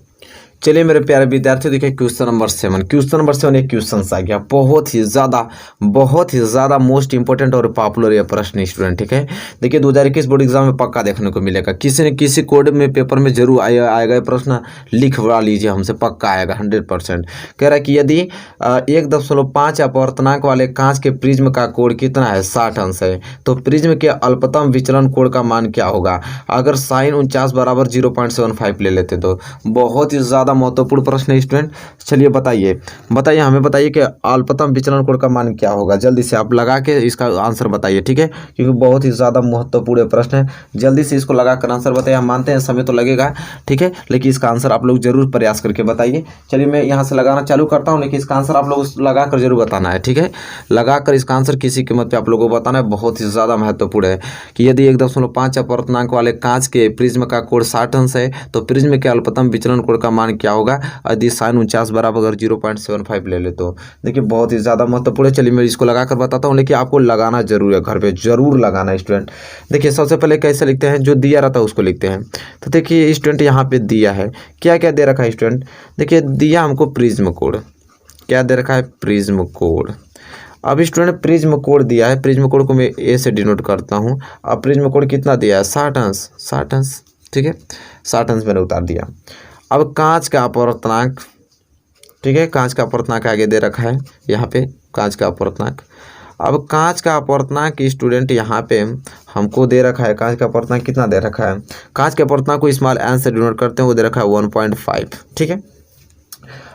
[SPEAKER 1] चलिए मेरे प्यारे विद्यार्थी, देखिए क्वेश्चन नंबर 7 एक क्वेश्चन आ गया, बहुत ही ज़्यादा मोस्ट इंपॉर्टेंट और पॉपुलर ये प्रश्न स्टूडेंट, ठीक है। देखिए 2021 बोर्ड एग्जाम में पक्का देखने को मिलेगा, किसी न किसी कोड में पेपर में जरूर आएगा प्रश्न, लिखवा लीजिए हमसे, पक्का आएगा 100%। कह रहा है कि यदि 1.5 अपवर्तनांक वाले कांच के प्रिज्म का कोण कितना है, 60 अंश है, तो प्रिज्म के अल्पतम विचलन कोण का मान क्या होगा अगर साइन 49 बराबर 0.75 ले लेते तो। बहुत ही ज़्यादा महत्वपूर्ण प्रश्न है स्टूडेंट। चलिए बताइए हमें बताइए कि अल्पतम विचलन कोण का मान क्या होगा। जल्दी से आप लगा के इसका आंसर बताइए, ठीक है, क्योंकि बहुत ही ज़्यादा महत्वपूर्ण प्रश्न है। जल्दी से इसको लगा कर आंसर बताइए। हम मानते हैं समय तो लगेगा, ठीक है, लेकिन इसका आंसर आप लोग जरूर प्रयास करके बताइए। चलिए मैं यहाँ से लगाना चालू करता हूँ, लेकिन इसका आंसर आप लोग लगा कर जरूर बताना है, ठीक है। लगा कर इसका आंसर किसी कीमत पर आप लोगों को बताना है। बहुत ही ज़्यादा महत्वपूर्ण है कि यदि 1.5 अपवर्तनांक वाले कांच के प्रिज्म का कोण 60 अंश है, तो प्रिज्म के अल्पतम विचलन कोण का मान क्या होगा यदि साइन 49 बराबर अगर 0.75 ले ले तो। देखिए बहुत ही ज़्यादा महत्वपूर्ण है। चलिए मैं इसको लगा कर बताता हूँ, लेकिन आपको लगाना जरूर है, घर पे जरूर लगाना स्टूडेंट। देखिए सबसे पहले कैसे लिखते हैं, जो दिया रहता है उसको लिखते हैं। तो देखिए स्टूडेंट यहाँ पे दिया है, क्या क्या दे रखा है स्टूडेंट, देखिए दिया हमको प्रिज्म कोण, क्या दे रखा है, प्रिज्म कोण। अब स्टूडेंट प्रिज्म कोण दिया है, प्रिज्म कोण को मैं ए से डिनोट करता हूँ। अब प्रिज्म कोण कितना दिया है, 60 अंश, ठीक है, 60 अंश मैंने उतार दिया। अब कांच का अपवर्तनांक, ठीक है, कांच का अपवर्तनांक आगे दे रखा है यहाँ पे, कांच का अपवर्तनांक। अब कांच का अपवर्तनांक स्टूडेंट यहाँ पे हमको दे रखा है, कांच का अपवर्तनांक कितना दे रखा है, कांच के अपवर्तनांक को स्मॉल एन से डिनोट करते हैं, वो दे रखा है 1.5, ठीक है।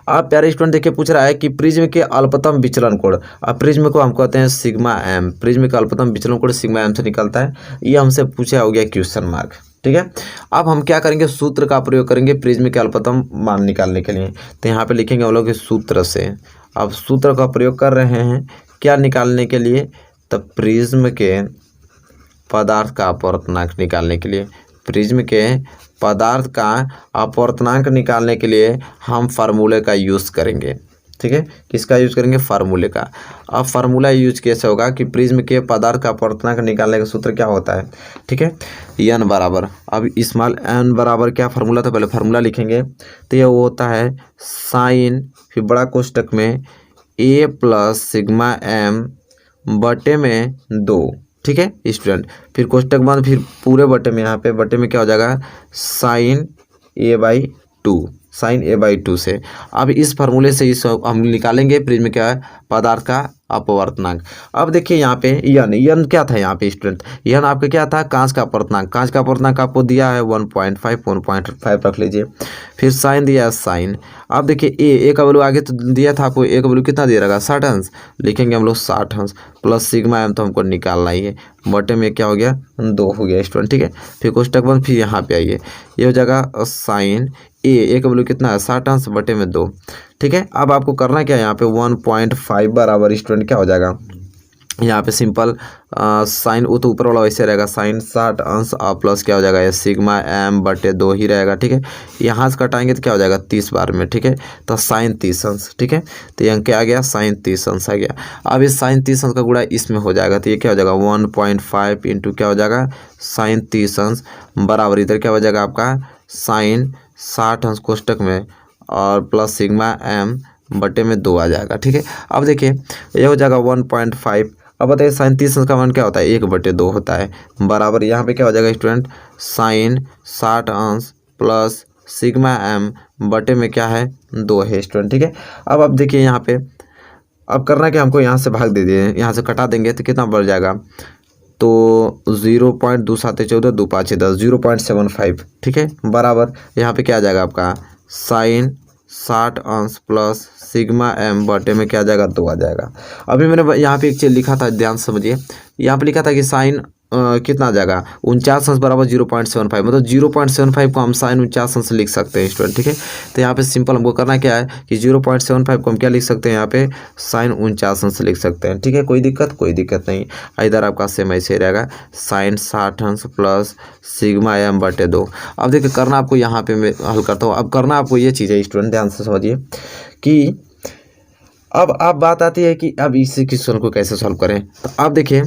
[SPEAKER 1] अब प्यारे स्टूडेंट देखिए पूछ रहा है कि प्रिज्म के अल्पतम विचलन कोण, अब प्रिज्म को हम कहते हैं सिग्मा एम, प्रिज्म का अल्पतम विचलन कोण सिग्मा एम से निकलता है। ये हमसे पूछा हो गया क्वेश्चन मार्क, ठीक है। अब हम क्या करेंगे, सूत्र का प्रयोग करेंगे प्रिज्म के अल्पतम मान निकालने के लिए। तो यहाँ पे लिखेंगे हम लोग सूत्र से। अब सूत्र का प्रयोग कर रहे हैं क्या निकालने के लिए, तो प्रिज्म के पदार्थ का अपवर्तनांक निकालने के लिए। प्रिज्म के पदार्थ का अपवर्तनांक निकालने के लिए हम फार्मूले का यूज़ करेंगे। ठीक है, किसका यूज करेंगे, फार्मूले का। अब फार्मूला यूज कैसे होगा कि प्रिज्म के पदार्थ का अपवर्तनांक निकालने का सूत्र क्या होता है, ठीक है, एन बराबर, अब स्मॉल एन बराबर क्या फार्मूला था, पहले फार्मूला लिखेंगे तो ये वो होता है साइन फिर बड़ा कोष्टक में ए प्लस सिग्मा एम बटे में 2, ठीक है स्टूडेंट, फिर कोष्टक बंद, फिर पूरे बटे में, यहाँ पे बटे में क्या हो जाएगा साइन a/2, साइन a/2 से। अब इस फार्मूले से इस हम निकालेंगे प्रिज्म क्या है, पदार्थ का अपवर्तनांक। अब देखिए यहाँ पे यन क्या था यहाँ पे स्टूडेंट, यन आपका क्या था, कांच का अपवर्तनांक, कांच का अपवर्तनांक आपको दिया है 1.5 रख लीजिए, फिर साइन दिया है साइन। अब देखिए ए का वैल्यू आगे तो दिया था आपको, ए का वैल्यू कितना दिया रहेगा 60 अंश, लिखेंगे हम लोग 60 अंश प्लस सिग्मा एम तो हमको निकालना ही है, बटे में क्या हो गया 2 हो गया स्टूडेंट, ठीक है, फिर कोष्टक बंद, फिर यहाँ पे आइए, ये हो जाएगा साइन ए का वैल्यू कितना है 60 अंश बटे में 2, ठीक है। अब आपको करना क्या है, यहाँ पे 1.5 बराबर स्टूडेंट क्या हो जाएगा, यहाँ पे सिंपल साइन वो तो ऊपर वाला वैसे रहेगा, साइन 60 अंश प्लस क्या हो जाएगा ये सिग्मा एम बटे 2 ही रहेगा, ठीक है, यहाँ से कटाएंगे तो क्या हो जाएगा 30 बार में, ठीक है, तो साइन 30 अंश, ठीक है, तो यहाँ क्या आ गया साइन 30 अंश आ गया। अब इस साइन 30 अंश का गुणा इसमें हो जाएगा, तो ये क्या हो जाएगा 1.5 इंटू क्या हो जाएगा साइन 30 अंश बराबर इधर क्या हो जाएगा आपका साइन 60 अंश कोष्टक में और प्लस सिग्मा एम बटे में 2 आ जाएगा, ठीक है। अब देखिए ये हो जाएगा 1.5, अब बताइए साइन 30 अंश का मान क्या होता है 1/2 होता है, बराबर यहाँ पे क्या हो जाएगा स्टूडेंट साइन 60 अंश प्लस सिग्मा एम बटे में क्या है 2 है स्टूडेंट, ठीक है। अब देखिए यहाँ पे अब करना क्या, हमको यहाँ से भाग दे दिए, यहाँ से कटा देंगे तो कितना बढ़ जाएगा, तो 0.2 7 14 2 5 10 0.75, ठीक है, बराबर यहाँ पे क्या आ जाएगा आपका साइन 60 अंश प्लस सिग्मा एम बटे में क्या आ जाएगा 2 आ जाएगा। अभी मैंने यहाँ पे एक चीज़ लिखा था, ध्यान से समझिए, यहाँ पे लिखा था कि साइन कितना आ जाएगा 49 अंश बराबर 0.75, मतलब 0.75 को हम साइन 49 अंश लिख सकते हैं स्टूडेंट, ठीक है। तो यहाँ पे सिंपल हमको करना क्या है कि 0.75 को हम क्या लिख सकते हैं, यहाँ पे साइन 49 अंश लिख सकते हैं, ठीक है, कोई दिक्कत नहीं। इधर आपका सेम ऐसे ही रहेगा साइन 60 अंश प्लस सिग्मा एम बटे 2। अब देखिए करना आपको यहाँ पे मैं हल करता हूँ, अब करना आपको ये चीज़ है स्टूडेंट, ध्यान से समझिए कि अब बात आती है कि अब इस क्वेश्चन को कैसे सॉल्व करें। तो आप देखिए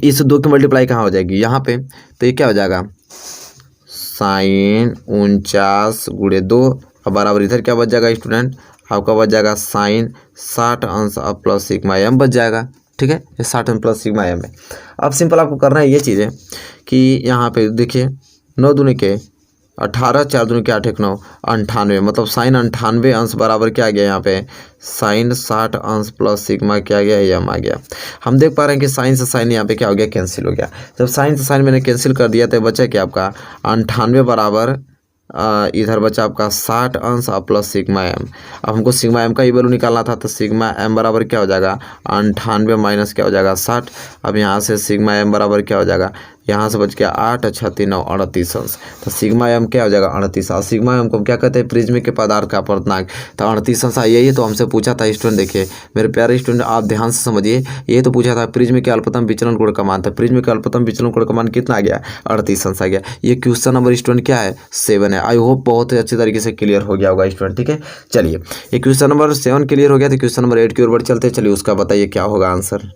[SPEAKER 1] इस 2 की मल्टीप्लाई कहाँ हो जाएगी यहाँ पे, तो ये क्या हो जाएगा साइन 49 गुणे 2 और बराबर इधर क्या बच जाएगा स्टूडेंट, आपका बच जाएगा साइन 60 अंश और प्लस सिग्मा एम बच जाएगा, ठीक है, ये 60 अंश प्लस सिग्मा एम है। अब सिंपल आपको करना है ये चीज़ है कि यहाँ पे देखिए 9 दूनी के 18 4 दूनी के 8 1 9 98, मतलब साइन 98 अंश बराबर क्या आ गया यहाँ पे साइन 60 अंश प्लस सिग्मा क्या आ गया एम आ गया। हम देख पा रहे हैं कि साइन से साइन यहाँ पे क्या हो गया कैंसिल हो गया, जब साइन से साइन मैंने कैंसिल कर दिया तो बचा क्या आपका 98 बराबर इधर बचा आपका 60 अंश और प्लस सिग्मा एम। अब हमको सिग्मा एम का ही वैल्यू निकालना था, तो सिग्मा एम बराबर क्या हो जाएगा 98 माइनस क्या हो जाएगा 60। अब यहाँ से सिग्मा एम बराबर क्या हो जाएगा, यहाँ से बच गया 8 36 9 38 अंश, तो सिग्मा एम क्या हो जाएगा 38। और सिग्मा एम को हम क्या कहते हैं प्रिज्म के पदार्थ का अपवर्तनांक, तो 38 अंश यही तो हमसे पूछा था स्टूडेंट। देखिए मेरे प्यारे स्टूडेंट आप ध्यान से समझिए, ये तो पूछा था प्रिज्म के अल्पतम विचलन कोण का मान था, प्रिज्म के अल्पतम विचलन कोण का मान कितना आ गया 38 अंश आ गया। ये क्वेश्चन नंबर स्टूडेंट क्या है 7 है। आई होप बहुत ही अच्छी तरीके से क्लियर हो गया होगा स्टूडेंट, ठीक है। चलिए ये क्वेश्चन नंबर 7 क्लियर हो गया, तो क्वेश्चन नंबर 8 की ओर बढ़ चलते, चलिए उसका बताइए क्या होगा आंसर।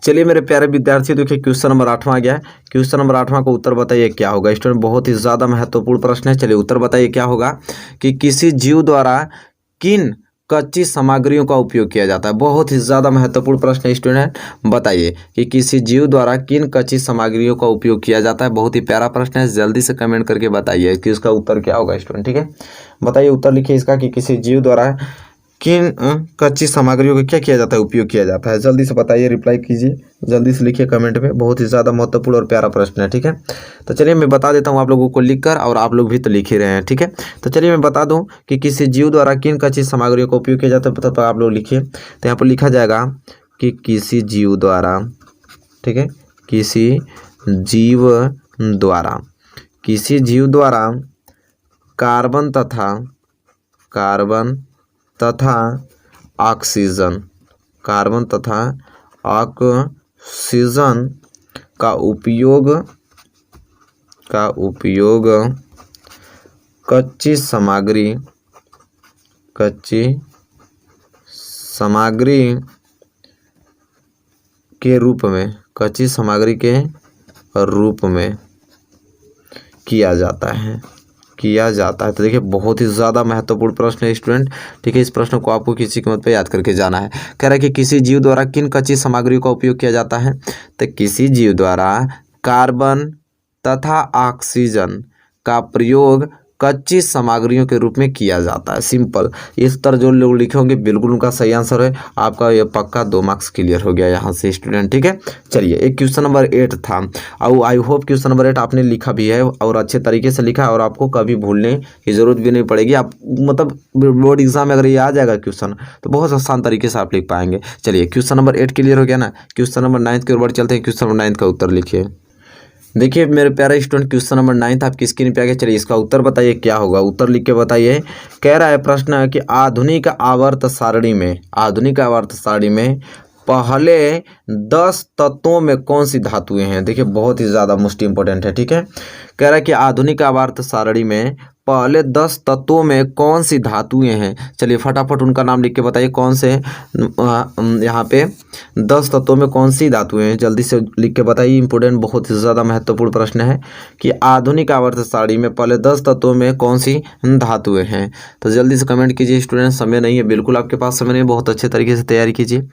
[SPEAKER 1] चलिए मेरे प्यारे विद्यार्थी देखिए क्वेश्चन नंबर 8वां आ गया है, क्वेश्चन नंबर 8वां को उत्तर बताइए क्या होगा स्टूडेंट, बहुत ही ज़्यादा महत्वपूर्ण प्रश्न है। चलिए उत्तर बताइए क्या होगा कि किसी जीव द्वारा किन कच्ची सामग्रियों का उपयोग किया जाता है। बहुत ही ज़्यादा महत्वपूर्ण प्रश्न है स्टूडेंट, बताइए कि किसी जीव द्वारा किन कच्ची सामग्रियों का उपयोग किया जाता है। बहुत ही प्यारा प्रश्न है, जल्दी से कमेंट करके बताइए कि उसका उत्तर क्या होगा स्टूडेंट, ठीक है। बताइए उत्तर लिखिए इसका कि किसी जीव द्वारा किन कच्ची सामग्रियों का क्या किया जाता है उपयोग किया जाता है। जल्दी से बताइए, रिप्लाई कीजिए, जल्दी से लिखिए कमेंट में, बहुत ही ज़्यादा महत्वपूर्ण और प्यारा प्रश्न है, ठीक है। तो चलिए मैं बता देता हूँ आप लोगों को लिखकर, और आप लोग भी तो लिख ही रहे हैं, ठीक है। तो चलिए मैं बता दूँ कि किसी जीव द्वारा किन कच्ची सामग्रियों का उपयोग किया जाता है, तो आप लोग लिखिए। तो यहाँ पर लिखा जाएगा कि किसी जीव द्वारा, ठीक है, किसी जीव द्वारा कार्बन तथा ऑक्सीजन का उपयोग कच्ची सामग्री के रूप में, कच्ची सामग्री के रूप में किया जाता है, तो देखिए बहुत ही ज़्यादा महत्वपूर्ण प्रश्न है स्टूडेंट। ठीक है, इस प्रश्न को आपको किसी कीमत पे याद करके जाना है। कह रहा है कि किसी जीव द्वारा किन कच्ची सामग्रियों का उपयोग किया जाता है, तो किसी जीव द्वारा कार्बन तथा ऑक्सीजन का प्रयोग कच्ची सामग्रियों के रूप में किया जाता है। सिंपल, इस तरह जो लोग लिखे होंगे बिल्कुल उनका सही आंसर है। आपका ये पक्का 2 मार्क्स क्लियर हो गया यहाँ से स्टूडेंट। ठीक है, चलिए एक क्वेश्चन नंबर 8 था, और आई होप क्वेश्चन नंबर 8 आपने लिखा भी है और अच्छे तरीके से लिखा है, और आपको कभी भूलने की जरूरत भी नहीं पड़ेगी। आप मतलब बोर्ड एग्जाम में अगर ये आ जाएगा क्वेश्चन तो बहुत आसान तरीके से आप लिख पाएंगे। चलिए क्वेश्चन नंबर 8 क्लियर हो गया ना। क्वेश्चन नंबर 9 की ओर बढ़ चलते हैं। क्वेश्चन नंबर 9 का उत्तर लिखिए। देखिए मेरे प्यारे स्टूडेंट, क्वेश्चन नंबर 9 आपकी स्क्रीन पे आ गया। चलिए इसका उत्तर बताइए क्या होगा, उत्तर लिख के बताइए। कह रहा है प्रश्न है कि आधुनिक आवर्त सारणी में पहले 10 तत्वों में कौन सी धातुएं हैं। देखिए बहुत ही ज़्यादा मोस्ट इंपॉर्टेंट है। ठीक है, कह रहा है कि आधुनिक आवर्त सारणी में पहले 10 तत्वों में कौन सी धातुएं हैं। चलिए फटाफट उनका नाम लिख के बताइए, कौन से यहाँ पे 10 तत्वों में कौन सी धातुएं हैं, जल्दी से लिख के बताइए। इंपॉर्टेंट, बहुत ही ज़्यादा महत्वपूर्ण प्रश्न है कि आधुनिक आवर्त सारणी में पहले 10 तत्वों में कौन सी धातुएं हैं। तो जल्दी से कमेंट कीजिए स्टूडेंट, समय नहीं है, बिल्कुल आपके पास समय नहीं है, बहुत अच्छे तरीके से तैयारी कीजिए।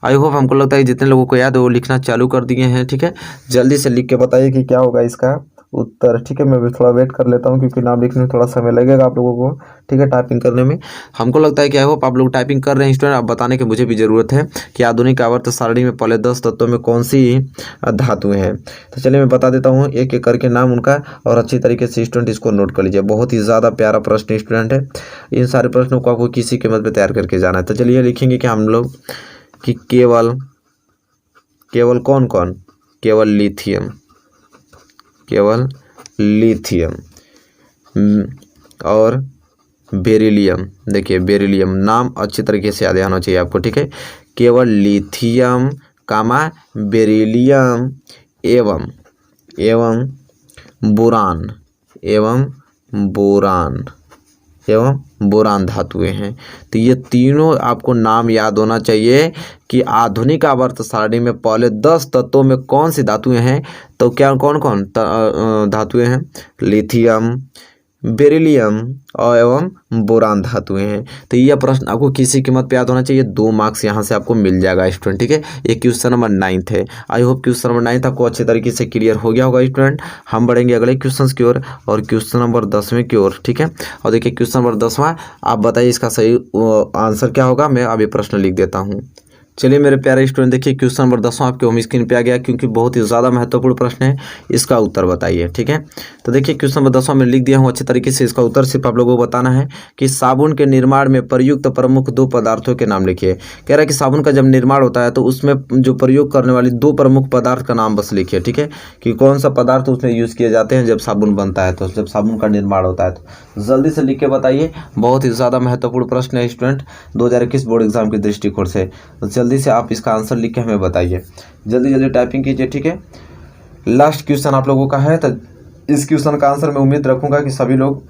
[SPEAKER 1] आई होप, हमको लगता है जितने लोगों को याद है वो लिखना चालू कर दिए हैं। ठीक है, जल्दी से लिख के बताइए कि क्या होगा इसका उत्तर। ठीक है, मैं भी थोड़ा वेट कर लेता हूँ क्योंकि नाम लिखने में थोड़ा समय लगेगा आप लोगों को। ठीक है, टाइपिंग करने में हमको लगता है कि आई होप आप लोग टाइपिंग कर रहे हैं स्टूडेंट। अब बताने की मुझे भी ज़रूरत है कि आधुनिक आवर्त सारणी में पहले 10 तत्वों में कौन सी धातुएं हैं। तो चलिए मैं बता देता हूँ एक एक करके नाम उनका, और अच्छी तरीके से स्टूडेंट इसको नोट कर लीजिए। बहुत ही ज़्यादा प्यारा प्रश्न स्टूडेंट है। इन सारे प्रश्नों को आपको किसी कीमत पर तैयार करके जाना है। तो चलिए लिखेंगे कि हम लोग कि केवल कौन कौन, केवल लिथियम और बेरिलियम। देखिए बेरिलियम नाम अच्छी तरीके से याद होना चाहिए आपको। ठीक है, केवल लिथियम कामा बेरिलियम एवं बोरान धातुएं हैं। तो ये तीनों आपको नाम याद होना चाहिए कि आधुनिक आवर्त सारणी में पहले 10 तत्वों में कौन सी धातुएं हैं। तो क्या कौन कौन धातुएं हैं, लिथियम, बेरिलियम और एवं बोरान धातुएं हैं। तो यह प्रश्न आपको किसी कीमत पे याद होना चाहिए। 2 मार्क्स यहाँ से आपको मिल जाएगा स्टूडेंट। ठीक है, ये क्वेश्चन नंबर 9 है। आई होप क्वेश्चन नंबर 9 आपको अच्छे तरीके से क्लियर हो गया होगा स्टूडेंट। हम बढ़ेंगे अगले क्वेश्चन की ओर और क्वेश्चन नंबर 10वें की ओर। ठीक है, और देखिए क्वेश्चन नंबर 10वां, आप बताइए इसका सही आंसर क्या होगा। मैं अभी प्रश्न लिख देता हूँ। चलिए मेरे प्यारे स्टूडेंट, देखिए क्वेश्चन नंबर 10वां आपके होम स्क्रीन पे आ गया, क्योंकि बहुत ही ज़्यादा महत्वपूर्ण प्रश्न है। इसका उत्तर बताइए। ठीक है, तो देखिए क्वेश्चन नंबर 10वां में लिख दिया हूँ अच्छे तरीके से। इसका उत्तर सिर्फ आप लोगों को बताना है कि साबुन के निर्माण में प्रयुक्त प्रमुख 2 पदार्थों के नाम लिखिए। कह रहा है कि साबुन का जब निर्माण होता है तो उसमें जो प्रयोग करने वाली 2 प्रमुख पदार्थ का नाम बस लिखिए। ठीक है, कि कौन सा पदार्थ उसमें यूज़ किए जाते हैं जब साबुन बनता है, तो जब साबुन का निर्माण होता है। तो जल्दी से लिख के बताइए, बहुत ही ज़्यादा महत्वपूर्ण प्रश्न है स्टूडेंट 2021 बोर्ड एग्जाम के दृष्टिकोण से। तो जल्दी से आप इसका आंसर लिख के हमें बताइए, जल्दी टाइपिंग कीजिए। ठीक है, लास्ट क्वेश्चन आप लोगों का है। तो इस क्वेश्चन का आंसर मैं उम्मीद रखूंगा कि सभी लोग,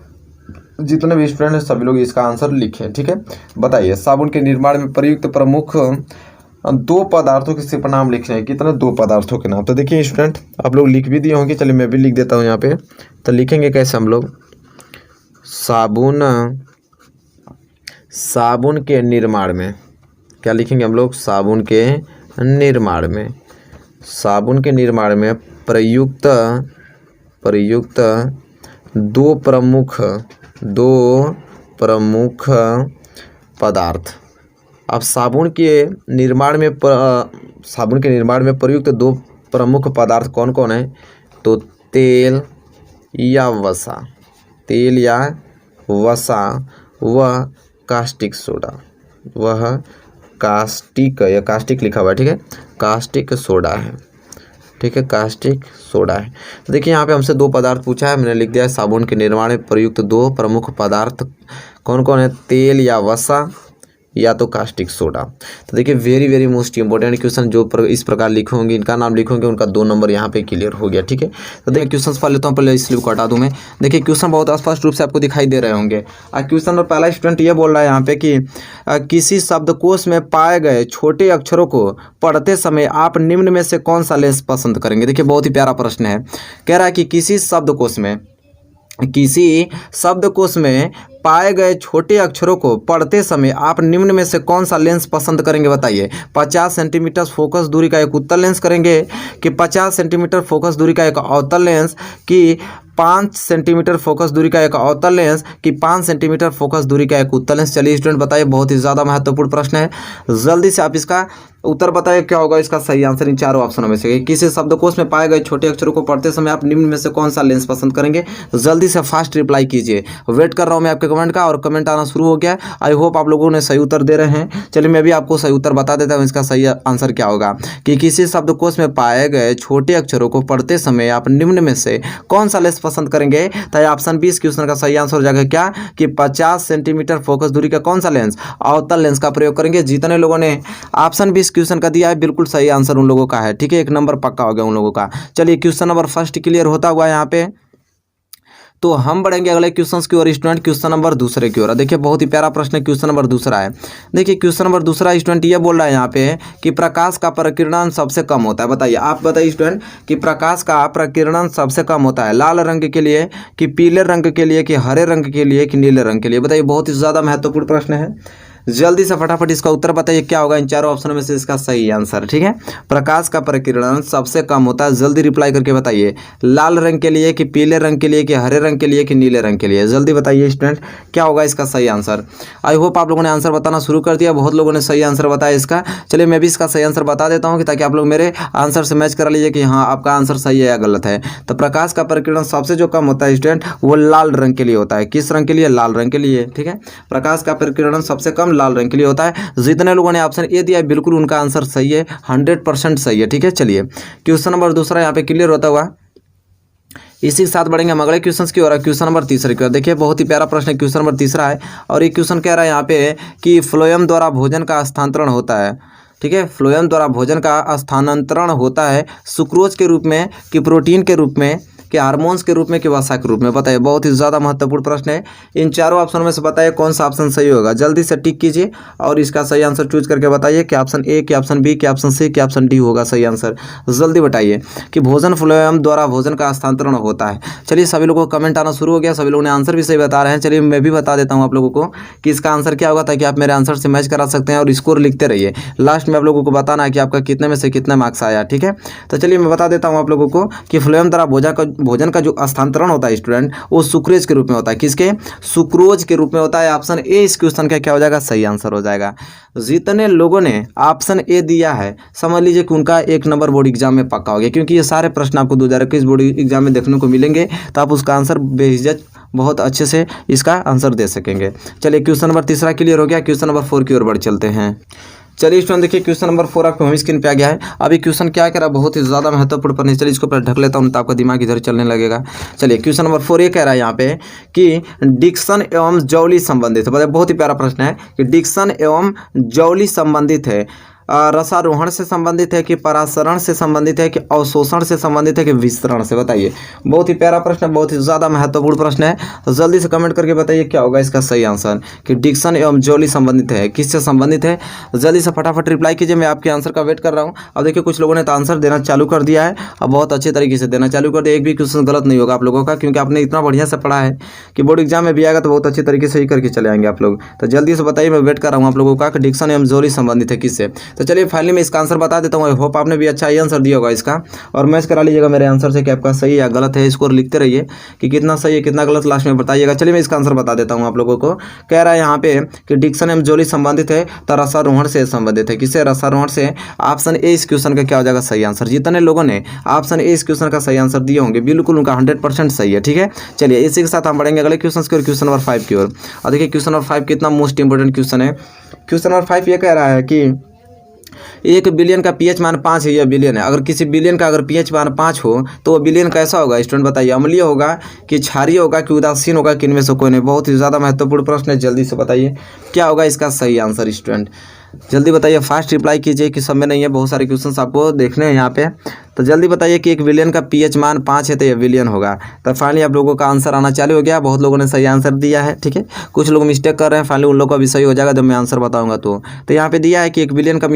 [SPEAKER 1] जितने भी स्टूडेंट हैं सभी लोग इसका आंसर लिखें। ठीक है, बताइए साबुन के निर्माण में प्रयुक्त प्रमुख 2 पदार्थों के सिर्फ नाम लिख रहे हैं। कितने? 2 पदार्थों के नाम। तो देखिए स्टूडेंट आप लोग लिख भी दिए होंगे, चलिए मैं भी लिख देता हूँ यहाँ पे। तो लिखेंगे कैसे हम लोग, साबुन के निर्माण में क्या लिखेंगे हम लोग, साबुन के निर्माण में प्रयुक्त 2 प्रमुख पदार्थ। अब साबुन के निर्माण में प्रयुक्त 2 प्रमुख पदार्थ कौन कौन है। तो तेल या वसा व कास्टिक सोडा, कास्टिक लिखा हुआ है। ठीक है, कास्टिक सोडा है। ठीक है, कास्टिक सोडा है। देखिए यहाँ पे हमसे 2 पदार्थ पूछा है, मैंने लिख दिया है साबुन के निर्माण में प्रयुक्त 2 प्रमुख पदार्थ कौन कौन है। तेल या वसा या तो कास्टिक सोडा। तो देखिए very very most important question, जो इस प्रकार लिखे होंगे, इनका नाम लिखोगे, उनका 2 नंबर यहाँ पे क्लियर हो गया। ठीक है, तो देखिए क्वेश्चन पढ़ लेता हूँ, पहले स्लिप को हटा दूँ मैं। देखिए क्वेश्चन बहुत स्पष्ट रूप से आपको दिखाई दे रहे होंगे। क्वेश्चन नंबर पहला स्टूडेंट ये बोल रहा है यहाँ पे कि किसी शब्दकोश में पाए गए छोटे अक्षरों को पढ़ते समय आप निम्न में से कौन सा लेंस पसंद करेंगे। देखिए बहुत ही प्यारा प्रश्न है। कह रहा है कि किसी शब्दकोश में पाए गए छोटे अक्षरों को पढ़ते समय आप निम्न में से कौन सा लेंस पसंद करेंगे, बताइए। 50 सेंटीमीटर फोकस दूरी का एक उत्तल लेंस करेंगे, कि 50 सेंटीमीटर फोकस दूरी का एक अवतल लेंस, कि 5 सेंटीमीटर फोकस दूरी का एक अवतल लेंस, कि 5 सेंटीमीटर फोकस दूरी का एक उत्तल लेंस। चलिए स्टूडेंट बताइए, बहुत ही ज़्यादा महत्वपूर्ण प्रश्न है, जल्दी से आप इसका उत्तर बताइए क्या होगा इसका सही आंसर इन चारों ऑप्शनों में से। किसी शब्दकोश में पाए गए छोटे अक्षरों को पढ़ते समय आप निम्न में से कौन सा लेंस पसंद करेंगे, जल्दी से फास्ट रिप्लाई कीजिए। वेट कर रहा हूं मैं आपके कमेंट का, और कमेंट आना शुरू हो गया। आई होप आप लोगों ने सही उत्तर दे रहे हैं। चलिए मैं भी आपको सही उत्तर बता देता हूँ, इसका सही आंसर क्या होगा, कि किसी शब्दकोश में पाए गए छोटे अक्षरों को पढ़ते समय आप निम्न में से कौन सा लेंस पसंद करेंगे। तो ऑप्शन 20 क्वेश्चन का सही आंसर हो जाएगा क्या, कि 50 सेंटीमीटर फोकस दूरी का कौन सा लेंस, अवतल लेंस का प्रयोग करेंगे। जितने लोगों ने ऑप्शन 20 क्वेश्चन का दिया है, बिल्कुल सही आंसर उन लोगों का है। ठीक है, 1 नंबर पक्का हो गया उन लोगों का। चलिए क्वेश्चन नंबर फर्स्ट क्लियर होता हुआ यहाँ पे, तो हम बढ़ेंगे अगले क्वेश्चंस की ओर स्टूडेंट, क्वेश्चन नंबर दूसरे की ओर। देखिए बहुत ही प्यारा प्रश्न है, क्वेश्चन नंबर दूसरा है। देखिए क्वेश्चन नंबर दूसरा स्टूडेंट ये बोल रहा है यहाँ पे कि प्रकाश का प्रकीर्णन सबसे कम होता है। बताइए, आप बताइए स्टूडेंट, कि प्रकाश का प्रकीर्णन सबसे कम होता है लाल रंग के लिए, कि पीले रंग के लिए, कि हरे रंग के लिए, कि नीले रंग के लिए। बताइए, बहुत ही ज़्यादा महत्वपूर्ण प्रश्न है, जल्दी से फटाफट इसका उत्तर बताइए क्या होगा इन चारों ऑप्शनों में से इसका सही आंसर। ठीक है, प्रकाश का प्रकीर्णन सबसे कम होता है, जल्दी रिप्लाई करके बताइए। लाल रंग के लिए, कि पीले रंग के लिए, कि हरे रंग के लिए, कि नीले रंग के लिए, जल्दी बताइए स्टूडेंट क्या होगा इसका सही आंसर। आई होप आप लोगों ने आंसर बताना शुरू कर दिया, बहुत लोगों ने सही आंसर बताया इसका। चलिए मैं भी इसका सही आंसर बता देता हूँ, कि ताकि आप लोग मेरे आंसर से मैच करा लीजिए कि हाँ आपका आंसर सही है या गलत है। तो प्रकाश का प्रकीर्णन सबसे जो कम होता है स्टूडेंट, वो लाल रंग के लिए होता है। किस रंग के लिए, लाल रंग के लिए। ठीक है, प्रकाश का प्रकीर्णन सबसे कम लाल रंग के लिए होता है। जितने लोगों ने ऑप्शन ए दिया है, बिल्कुल उनका आंसर सही है, 100% सही है। ठीक है, चलिए क्वेश्चन नंबर दूसरा यहाँ पे क्लियर होता हुआ, इसी के साथ बढ़ेंगे हम अगले क्वेश्चन की ओर, क्वेश्चन नंबर तीसरे की ओर। देखिए बहुत ही प्यारा प्रश्न है, क्वेश्चन नंबर तीसरा है, और ये क्वेश्चन कह रहा है यहाँ पे कि फ्लोएम द्वारा भोजन का स्थानांतरण होता है। ठीक है, फ्लोएम द्वारा भोजन का स्थानांतरण होता है सुक्रोज के रूप में, कि प्रोटीन के रूप में, कि हार्मोन्स के रूप में, कि वसा के रूप में। बताइए, बहुत ही ज़्यादा महत्वपूर्ण प्रश्न है। इन चारों ऑप्शन में से बताइए कौन सा ऑप्शन सही होगा, जल्दी से टिक कीजिए और इसका सही आंसर चूज करके बताइए कि ऑप्शन ए, कि ऑप्शन बी, कि ऑप्शन सी, कि ऑप्शन डी होगा सही आंसर। जल्दी बताइए कि भोजन फ्लोएम द्वारा भोजन का हस्तांतरण होता है। चलिए सभी लोगों को कमेंट आना शुरू हो गया, सभी लोगों ने आंसर भी सही बता रहे हैं। चलिए मैं भी बता देता हूँ आप लोगों को कि इसका आंसर क्या होगा, ताकि आप मेरे आंसर से मैच करा सकते हैं और स्कोर लिखते रहिए। लास्ट में आप लोगों को बताना है कि आपका कितने में से कितना मार्क्स आया। ठीक है, तो चलिए मैं बता देता हूँ आप लोगों को कि फ्लोएम द्वारा भोजन का जो स्थानांतरण होता है स्टूडेंट, वो सुक्रोज के रूप में होता है। किसके, सुक्रोज के रूप में होता है। ऑप्शन ए इस क्वेश्चन का क्या हो जाएगा, सही आंसर हो जाएगा। जितने लोगों ने ऑप्शन ए दिया है, समझ लीजिए कि उनका 1 नंबर बोर्ड एग्जाम में पक्का हो गया, क्योंकि ये सारे प्रश्न आपको 2021 बोर्ड एग्जाम में देखने को मिलेंगे, तो आप उसका आंसर बेहिचक बहुत अच्छे से इसका आंसर दे सकेंगे। चलिए क्वेश्चन नंबर तीसरा क्लियर हो गया, क्वेश्चन नंबर 4 की ओर बढ़ चलते हैं। चलिए स्टूडेंट देखिए क्वेश्चन नंबर 4 आपको होम स्क्रीन पे आ गया है। अभी क्वेश्चन क्या कह रहा है, बहुत ही ज़्यादा महत्वपूर्ण प्रश्न। चलिए इसको पहले ढक लेता हूँ तो आपका दिमाग इधर चलने लगेगा। चलिए क्वेश्चन नंबर 4 ये कह रहा है यहाँ पे कि डिक्शन एवं जौली संबंधित है। बहुत ही प्यारा प्रश्न है कि डिक्शन एवं जौली संबंधित है, रसारोहण से संबंधित है, कि परासरण से संबंधित है, कि अवशोषण से संबंधित है, कि विस्तरण से। बताइए, बहुत ही प्यारा प्रश्न है, बहुत ही ज़्यादा महत्वपूर्ण प्रश्न है। तो जल्दी से कमेंट करके बताइए क्या होगा इसका सही आंसर, कि डिक्शन एवं जौली संबंधित है, किससे संबंधित है। जल्दी से फटाफट रिप्लाई कीजिए, मैं आपके आंसर का वेट कर रहा हूँ। अब देखिए कुछ लोगों ने तो आंसर देना चालू कर दिया है, अब बहुत अच्छे तरीके से देना चालू कर दिया। एक भी क्वेश्चन गलत नहीं होगा आप लोगों का, क्योंकि आपने इतना बढ़िया से पढ़ा है कि बोर्ड एग्जाम में भी आएगा तो बहुत अच्छे तरीके से ही करके चले आएंगे आप लोग। तो जल्दी से बताइए, मैं वेट कर रहा हूँ आप लोगों का कि डिक्शन एवं जौली संबंधित है किससे। तो चलिए फाइनली मैं इसका आंसर बता देता हूँ। आई होप आपने भी अच्छा ही आंसर दिया होगा इसका, और मैच करा लीजिएगा मेरे आंसर से कि आपका सही या गलत है। स्कोर लिखते रहिए कि कितना सही है कितना गलत, लास्ट में बताइएगा। चलिए मैं इसका आंसर बता देता हूँ आप लोगों को। कह रहा है यहाँ पे कि डिक्शन एवं जौली संबंधित है तो रसारोहण से संबंधित है। किससे, रसारोहण से। ऑप्शन ए इस क्वेश्चन का क्या हो जाएगा सही आंसर। जितने लोगों ने ऑप्शन ए इस क्वेश्चन का सही आंसर दिए होंगे, बिल्कुल उनका 100% सही है। ठीक है, चलिए इसी के साथ हम बढ़ेंगे अगले क्वेश्चन की ओर, क्वेश्चन नंबर 5 की ओर। और देखिए क्वेश्चन नंबर 5 कितना मोस्ट इंपोर्टेंट क्वेश्चन है। क्वेश्चन नंबर 5 ये कह रहा है कि 1 बिलियन का पीएच मान 5 है, यह बिलियन है। अगर किसी बिलियन का अगर पीएच मान 5 हो तो वो बिलियन कैसा होगा स्टूडेंट बताइए? अम्लीय होगा कि क्षारीय होगा कि उदासीन होगा कि इनमें से कोई नहीं? बहुत ही ज़्यादा महत्वपूर्ण प्रश्न है, जल्दी से बताइए क्या होगा इसका सही आंसर स्टूडेंट? जल्दी बताइए, फास्ट रिप्लाई कीजिए कि समय नहीं है, बहुत सारे क्वेश्चंस आपको देखने हैं यहाँ पे। तो जल्दी बताइए कि 1 बिलियन का पीएच मान 5 है तो ये बिलियन होगा। तो फाइनली आप लोगों का आंसर आना चालू हो गया, बहुत लोगों ने सही आंसर दिया है, ठीक है। कुछ लोग मिस्टेक कर रहे हैं, फाइनली उन लोगों का भी सही हो जाएगा जब मैं आंसर बताऊंगा। तो यहाँ पे दिया है कि 1 बिलियन का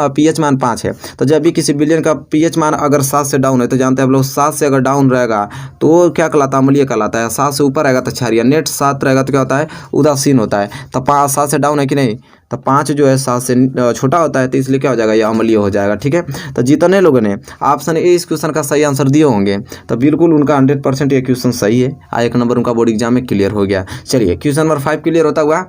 [SPEAKER 1] पीएच मान 5 है। तो जब भी किसी बिलियन का पीएच मान अगर 7 से डाउन है तो जानते हैं आप लोग 7 से अगर डाउन रहेगा तो वो क्या कहलाता है? अम्लीय कहलाता है। 7 से ऊपर रहेगा तो क्षारीय, नेट 7 रहेगा तो क्या होता है? उदासीन होता है। तो 7 से डाउन है कि नहीं? तो 5 जो है 7 से छोटा होता है, तो इसलिए क्या हो जाएगा? ये अम्लीय हो जाएगा, ठीक है। तो जितने लोगों ने ऑप्शन ए इस क्वेश्चन का सही आंसर दिए होंगे तो बिल्कुल उनका 100% ये क्वेश्चन सही है। 1 नंबर उनका बोर्ड एग्जाम में क्लियर हो गया। चलिए क्वेश्चन नंबर 5 क्लियर होता हुआ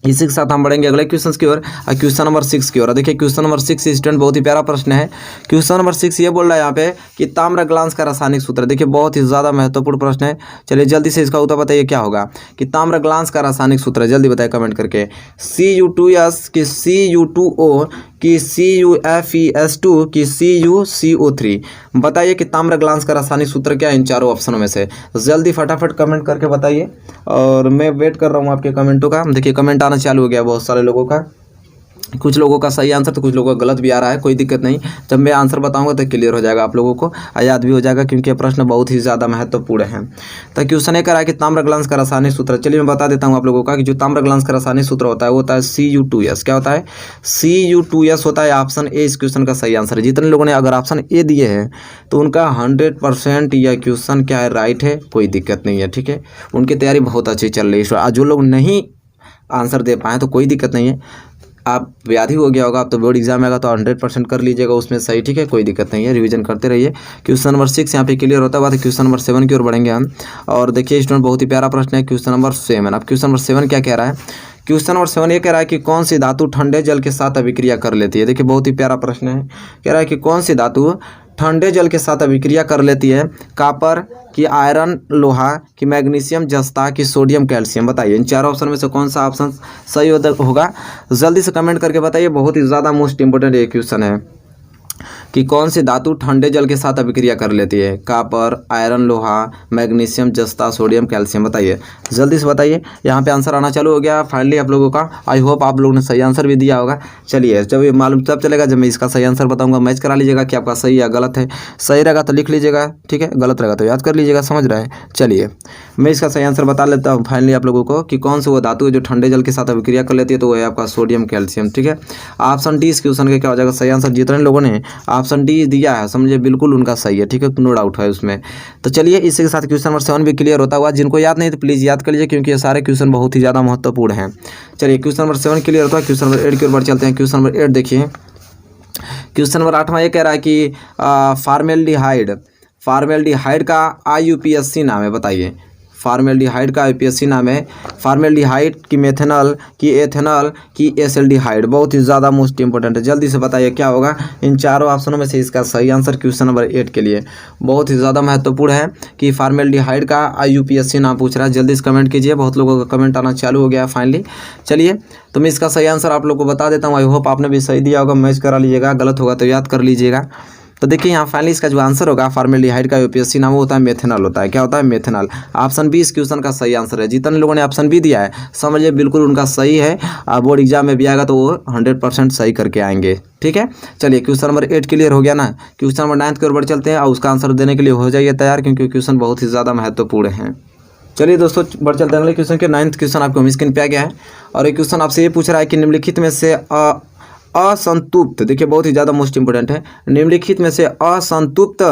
[SPEAKER 1] इसी के साथ हम बढ़ेंगे अगले क्वेश्चन की ओर, क्वेश्चन नंबर 6 की ओर। देखिए क्वेश्चन नंबर 6 स्टूडेंट बहुत ही प्यारा प्रश्न है। क्वेश्चन नंबर 6 ये बोल रहा है यहाँ पे कि ताम्र ग्लांस का रासायनिक सूत्र। देखिए बहुत ही ज़्यादा महत्वपूर्ण प्रश्न है। चलिए जल्दी से इसका उत्तर बताइए क्या होगा कि ताम्र ग्लांस का रासायनिक सूत्र है। जल्दी बताइए कमेंट करके। Cu2S कि Cu2O कि CuFeS2 कि CuCO3। बताइए कि ताम्र ग्लांस का रासायनिक सूत्र क्या है इन चारों ऑप्शनों में से? जल्दी फटाफट कमेंट करके बताइए और मैं वेट कर रहा हूँ आपके कमेंटों का। देखिए कमेंट आना चालू हो गया बहुत सारे लोगों का, कुछ लोगों का सही आंसर तो कुछ लोगों का गलत भी आ रहा है। कोई दिक्कत नहीं, जब मैं आंसर बताऊंगा तो क्लियर हो जाएगा, आप लोगों को याद भी हो जाएगा क्योंकि ये प्रश्न बहुत ही ज़्यादा महत्वपूर्ण है। तो क्वेश्चन ये कह रहा है कि ताम्र ग्लांस का रासायनिक सूत्र। चलिए मैं बता देता हूँ आप लोगों का कि जो ताम्र ग्लांस का रासायनिक सूत्र होता है वो होता है Cu2S। क्या होता है? Cu2S होता है। ऑप्शन ए इस क्वेश्चन का सही आंसर है। जितने लोगों ने अगर ऑप्शन ए दिए हैं तो उनका 100% यह क्वेश्चन क्या है? राइट है, कोई दिक्कत नहीं है, ठीक है। उनकी तैयारी बहुत अच्छी चल रही है। जो लोग नहीं आंसर दे पाए तो कोई दिक्कत नहीं है, आप याद ही हो गया होगा, आप तो बोर्ड एग्जाम आएगा तो 100% कर लीजिएगा उसमें सही, ठीक है। कोई दिक्कत नहीं है, रिवीजन करते रहिए। क्वेश्चन नंबर 6 यहाँ पे क्लियर होता है। क्वेश्चन नंबर 7 की ओर बढ़ेंगे हम। और देखिए स्टूडेंट बहुत ही प्यारा प्रश्न है, क्वेश्चन नंबर 7। अब क्वेश्चन नंबर 7 क्या कह रहा है? क्वेश्चन नंबर 7 ये कह रहा है कि कौन सी धातु ठंडे जल के साथ अभिक्रिया कर लेती है। देखिए बहुत ही प्यारा प्रश्न है। कह रहा है कि कौन सी धातु ठंडे जल के साथ अभिक्रिया कर लेती है? कॉपर कि आयरन लोहा कि मैग्नीशियम जस्ता कि सोडियम कैल्शियम। बताइए इन चारों ऑप्शन में से कौन सा ऑप्शन सही होगा? जल्दी से कमेंट करके बताइए, बहुत ही ज़्यादा मोस्ट इंपोर्टेंट ये क्वेश्चन है कि कौन सी धातु ठंडे जल के साथ अभिक्रिया कर लेती है? कॉपर, आयरन लोहा, मैग्नीशियम जस्ता, सोडियम कैल्शियम। बताइए जल्दी से बताइए। यहाँ पे आंसर आना चालू हो गया फाइनली आप लोगों का। आई होप आप लोगों ने सही आंसर भी दिया होगा। चलिए जब ये मालूम तब चलेगा जब मैं इसका सही आंसर बताऊंगा। मैच करा लीजिएगा कि आपका सही या गलत है। सही रहेगा तो लिख लीजिएगा, ठीक है, गलत रहेगा तो याद कर लीजिएगा, समझ रहे हैं। चलिए मैं इसका सही आंसर बता लेता हूँ फाइनली आप लोगों को कि कौन सी वो धातु है जो ठंडे जल के साथ अभिक्रिया कर लेती है, तो वो है आपका सोडियम कैल्शियम, ठीक है। ऑप्शन डी इस क्वेश्चन का क्या हो जाएगा सही आंसर? जितने लोगों ने ऑप्शन डी दिया है समझिए बिल्कुल उनका सही है, ठीक है, नो डाउट है उसमें। तो चलिए इसी के साथ क्वेश्चन नंबर 7 भी क्लियर होता हुआ। जिनको याद नहीं तो प्लीज़ याद कर लीजिए क्योंकि ये सारे क्वेश्चन बहुत ही ज़्यादा महत्वपूर्ण हैं। चलिए क्वेश्चन नंबर 7 क्लियर होता है। क्वेश्चन नंबर 8 की ओर बढ़ चलते हैं। क्वेश्चन नंबर 8 देखिए। क्वेश्चन नंबर 8 ये कह रहा है कि फार्मेल्डिहाइड का IUPAC नाम है। बताइए फार्मेल्डिहाइड का IUPAC नाम है। फार्मेल्डिहाइड की मेथेनॉल की एथेनॉल की एसिल्डिहाइड। बहुत ही ज़्यादा मोस्ट इंपोर्टेंट है, जल्दी से बताइए क्या होगा इन चारों ऑप्शनों में से इसका सही आंसर क्वेश्चन नंबर 8 के लिए। बहुत ही ज़्यादा महत्वपूर्ण है कि फार्मेल्डिहाइड का IUPAC नाम पूछ रहा है। जल्दी से कमेंट कीजिए, बहुत लोगों का कमेंट आना चालू हो गया फाइनली। चलिए तो मैं इसका सही आंसर आप लोग को बता देता हूँ। आई होप आपने भी सही दिया होगा, मैच करा लीजिएगा, गलत होगा तो याद कर लीजिएगा। तो देखिए यहाँ फाइनली इसका जो आंसर होगा फार्मेल्डिहाइड का IUPAC नाम होता है मेथेनॉल होता है। क्या होता है? मेथेनॉल। ऑप्शन बी इस क्वेश्चन का सही आंसर है। जितने लोगों ने ऑप्शन बी दिया है समझिए बिल्कुल उनका सही है। बोर्ड एग्जाम में भी आएगा तो वो 100% सही करके आएंगे, ठीक है। चलिए क्वेश्चन नंबर 8 क्लियर हो गया ना। क्वेश्चन नंबर 9 की ओर बढ़ चलते हैं और उसका आंसर देने के लिए हो जाइए तैयार क्योंकि क्वेश्चन बहुत ही ज़्यादा महत्वपूर्ण है। चलिए दोस्तों बढ़ चलते हैं अगले क्वेश्चन के। 9th क्वेश्चन आपको स्क्रीन पे आ गया है और ये क्वेश्चन आपसे ये पूछ रहा है कि निम्नलिखित में से असंतुप्त, देखिए बहुत ही ज़्यादा मोस्ट इंपोर्टेंट है, निम्नलिखित में से असंतुप्त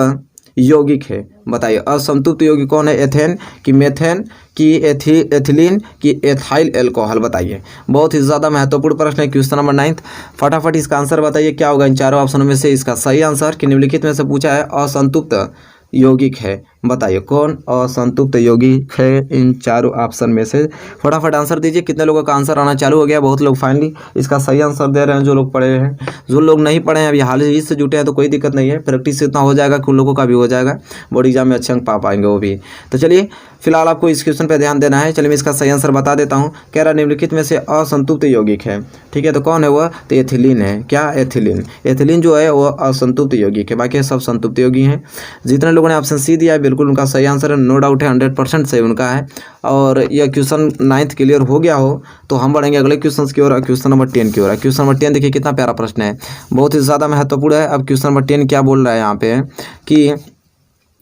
[SPEAKER 1] यौगिक है। बताइए असंतुप्त यौगिक कौन है? एथेन कि मेथेन कि एथिलीन कि एथाइल एल्कोहल। बताइए बहुत ही ज़्यादा महत्वपूर्ण प्रश्न है क्वेश्चन नंबर 9। फटाफट इसका आंसर बताइए क्या होगा इन चारों ऑप्शनों में से इसका सही आंसर कि निम्नलिखित में से पूछा है असंतुप्त यौगिक है। बताइए कौन असंतुष्ट योगी है इन चारों ऑप्शन में से। फटाफट आंसर दीजिए। कितने लोगों का आंसर आना चालू हो गया। बहुत लोग फाइनली इसका सही आंसर दे रहे हैं, जो लोग पढ़े हैं। जो लोग नहीं पढ़े हैं अभी हाल ही से जुटे हैं तो कोई दिक्कत नहीं है, प्रैक्टिस इतना हो जाएगा कि उन लोगों का भी हो जाएगा, बोर्ड एग्जाम में अच्छे अंक पा पाएंगे वो भी। तो चलिए फिलहाल आपको इस क्वेश्चन पे ध्यान देना है। चलिए मैं इसका सही आंसर बता देता हूँ। कह रहा निम्नलिखित में से असंतुष्ट यौगिक है, ठीक है। तो कौन है वह? तो एथिलीन है। क्या? एथिलीन। एथिलीन जो है वो असंतुष्ट यौगिक है, बाकी सब संतुष्ट यौगिक हैं। जितने लोगों ने ऑप्शन सी दिया है बिल्कुल उनका सही आंसर है, नो डाउट है, 100% सही उनका है। और यह क्वेश्चन 9th क्लियर हो गया हो तो हम बढ़ेंगे अगले क्वेश्चन की ओर, क्वेश्चन नंबर 10 की ओर। क्वेश्चन नंबर 10 देखिए कितना प्यारा प्रश्न है, बहुत ही ज़्यादा महत्वपूर्ण है। अब क्वेश्चन नंबर 10 क्या बोल रहा है यहाँ पे कि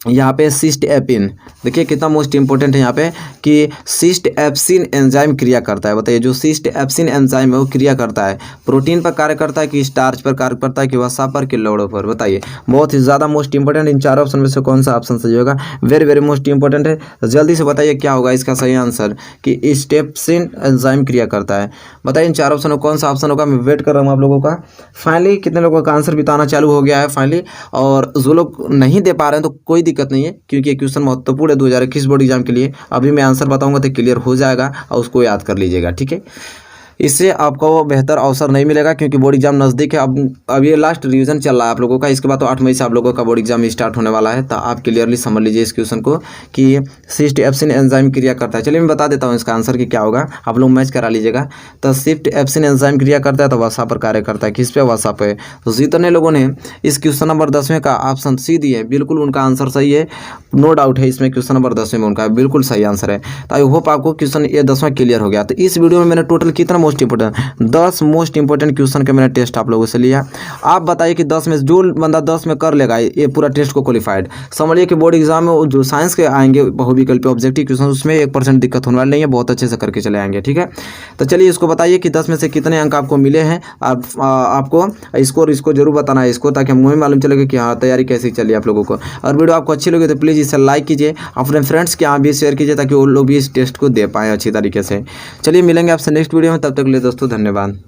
[SPEAKER 1] यहाँ पे सिस्ट एपिन, देखिए कितना मोस्ट इंपॉर्टेंट है यहाँ पे कि सिस्ट एप्सिन एंजाइम क्रिया करता है। बताइए जो सिस्ट एप्सिन एंजाइम है वो क्रिया करता है, प्रोटीन पर कार्य करता है कि स्टार्च पर कार्य करता है कि वसा पर कि लौड़ों पर। बताइए बहुत ही ज़्यादा मोस्ट इंपॉर्टेंट। इन चारों ऑप्शन में से कौन सा ऑप्शन सही होगा? वेरी वेरी मोस्ट इंपॉर्टेंट है। जल्दी से बताइए क्या होगा इसका सही आंसर कि स्टेप्सिन एंजाइम क्रिया करता है। बताइए इन चार ऑप्शन में कौन सा ऑप्शन होगा? मैं वेट कर रहा हूँ आप लोगों का। फाइनली कितने लोगों का आंसर बताना चालू हो गया है फाइनली, और जो लोग नहीं दे पा रहे हैं तो कोई दिक्कत नहीं है क्योंकि ये क्वेश्चन महत्वपूर्ण है 2021 बोर्ड एग्जाम के लिए। अभी मैं आंसर बताऊंगा तो क्लियर हो जाएगा और उसको याद कर लीजिएगा, ठीक है। इससे आपको बेहतर अवसर नहीं मिलेगा क्योंकि बोर्ड एग्जाम नज़दीक है। अब ये लास्ट रिवीजन चल रहा है आप लोगों का, इसके बाद तो 8 मई से आप लोगों का बोर्ड एग्जाम स्टार्ट होने वाला है। तो आप क्लियरली समझ लीजिए इस क्वेश्चन को कि सिस्ट एप्सिन एंजाइम क्रिया करता है। चलिए मैं बता देता हूँ इसका आंसर कि क्या होगा, आप लोग मैच करा लीजिएगा। तो सिस्ट एप्सिन एंजाइम क्रिया करता है तो वसा पर कार्य करता है, किस पे? वसा पे। तो जितने लोगों ने इस क्वेश्चन नंबर 10वें का ऑप्शन सी दिए बिल्कुल उनका आंसर सही है, नो डाउट है इसमें। क्वेश्चन नंबर 10वें में उनका बिल्कुल सही आंसर है। तो आई होप आपको क्वेश्चन ये 10वां क्लियर हो गया। तो इस वीडियो में मैंने टोटल कितना most important 10 most important question का मैंने टेस्ट आप लोगों से लिया। आप बताइए कि 10 में जो बंदा 10 में कर लेगा ये पूरा टेस्ट को क्वालिफाइड समझिए कि बोर्ड एग्जाम में जो साइंस के आएंगे बहुविकल्पी ऑब्जेक्टिव क्वेश्चन उसमें 1% दिक्कत होने वाली नहीं है, बहुत अच्छे से करके चले आएंगे, ठीक है। तो चलिए इसको बताइए कि 10 में से कितने अंक आपको मिले हैं। आपको स्कोर इसको जरूर बताना है इसको, ताकि हमें मालूम चलेगा कि हाँ तैयारी कैसी चली आप लोगों को। और वीडियो आपको अच्छी लगी तो प्लीज़ इसे लाइक कीजिए, अपने फ्रेंड्स के यहाँ भी शेयर कीजिए ताकि वो लोग भी इस टेस्ट को दे पाएँ अच्छी तरीके से। चलिए मिलेंगे आपसे नेक्स्ट वीडियो में, तब तक के लिए दोस्तों धन्यवाद।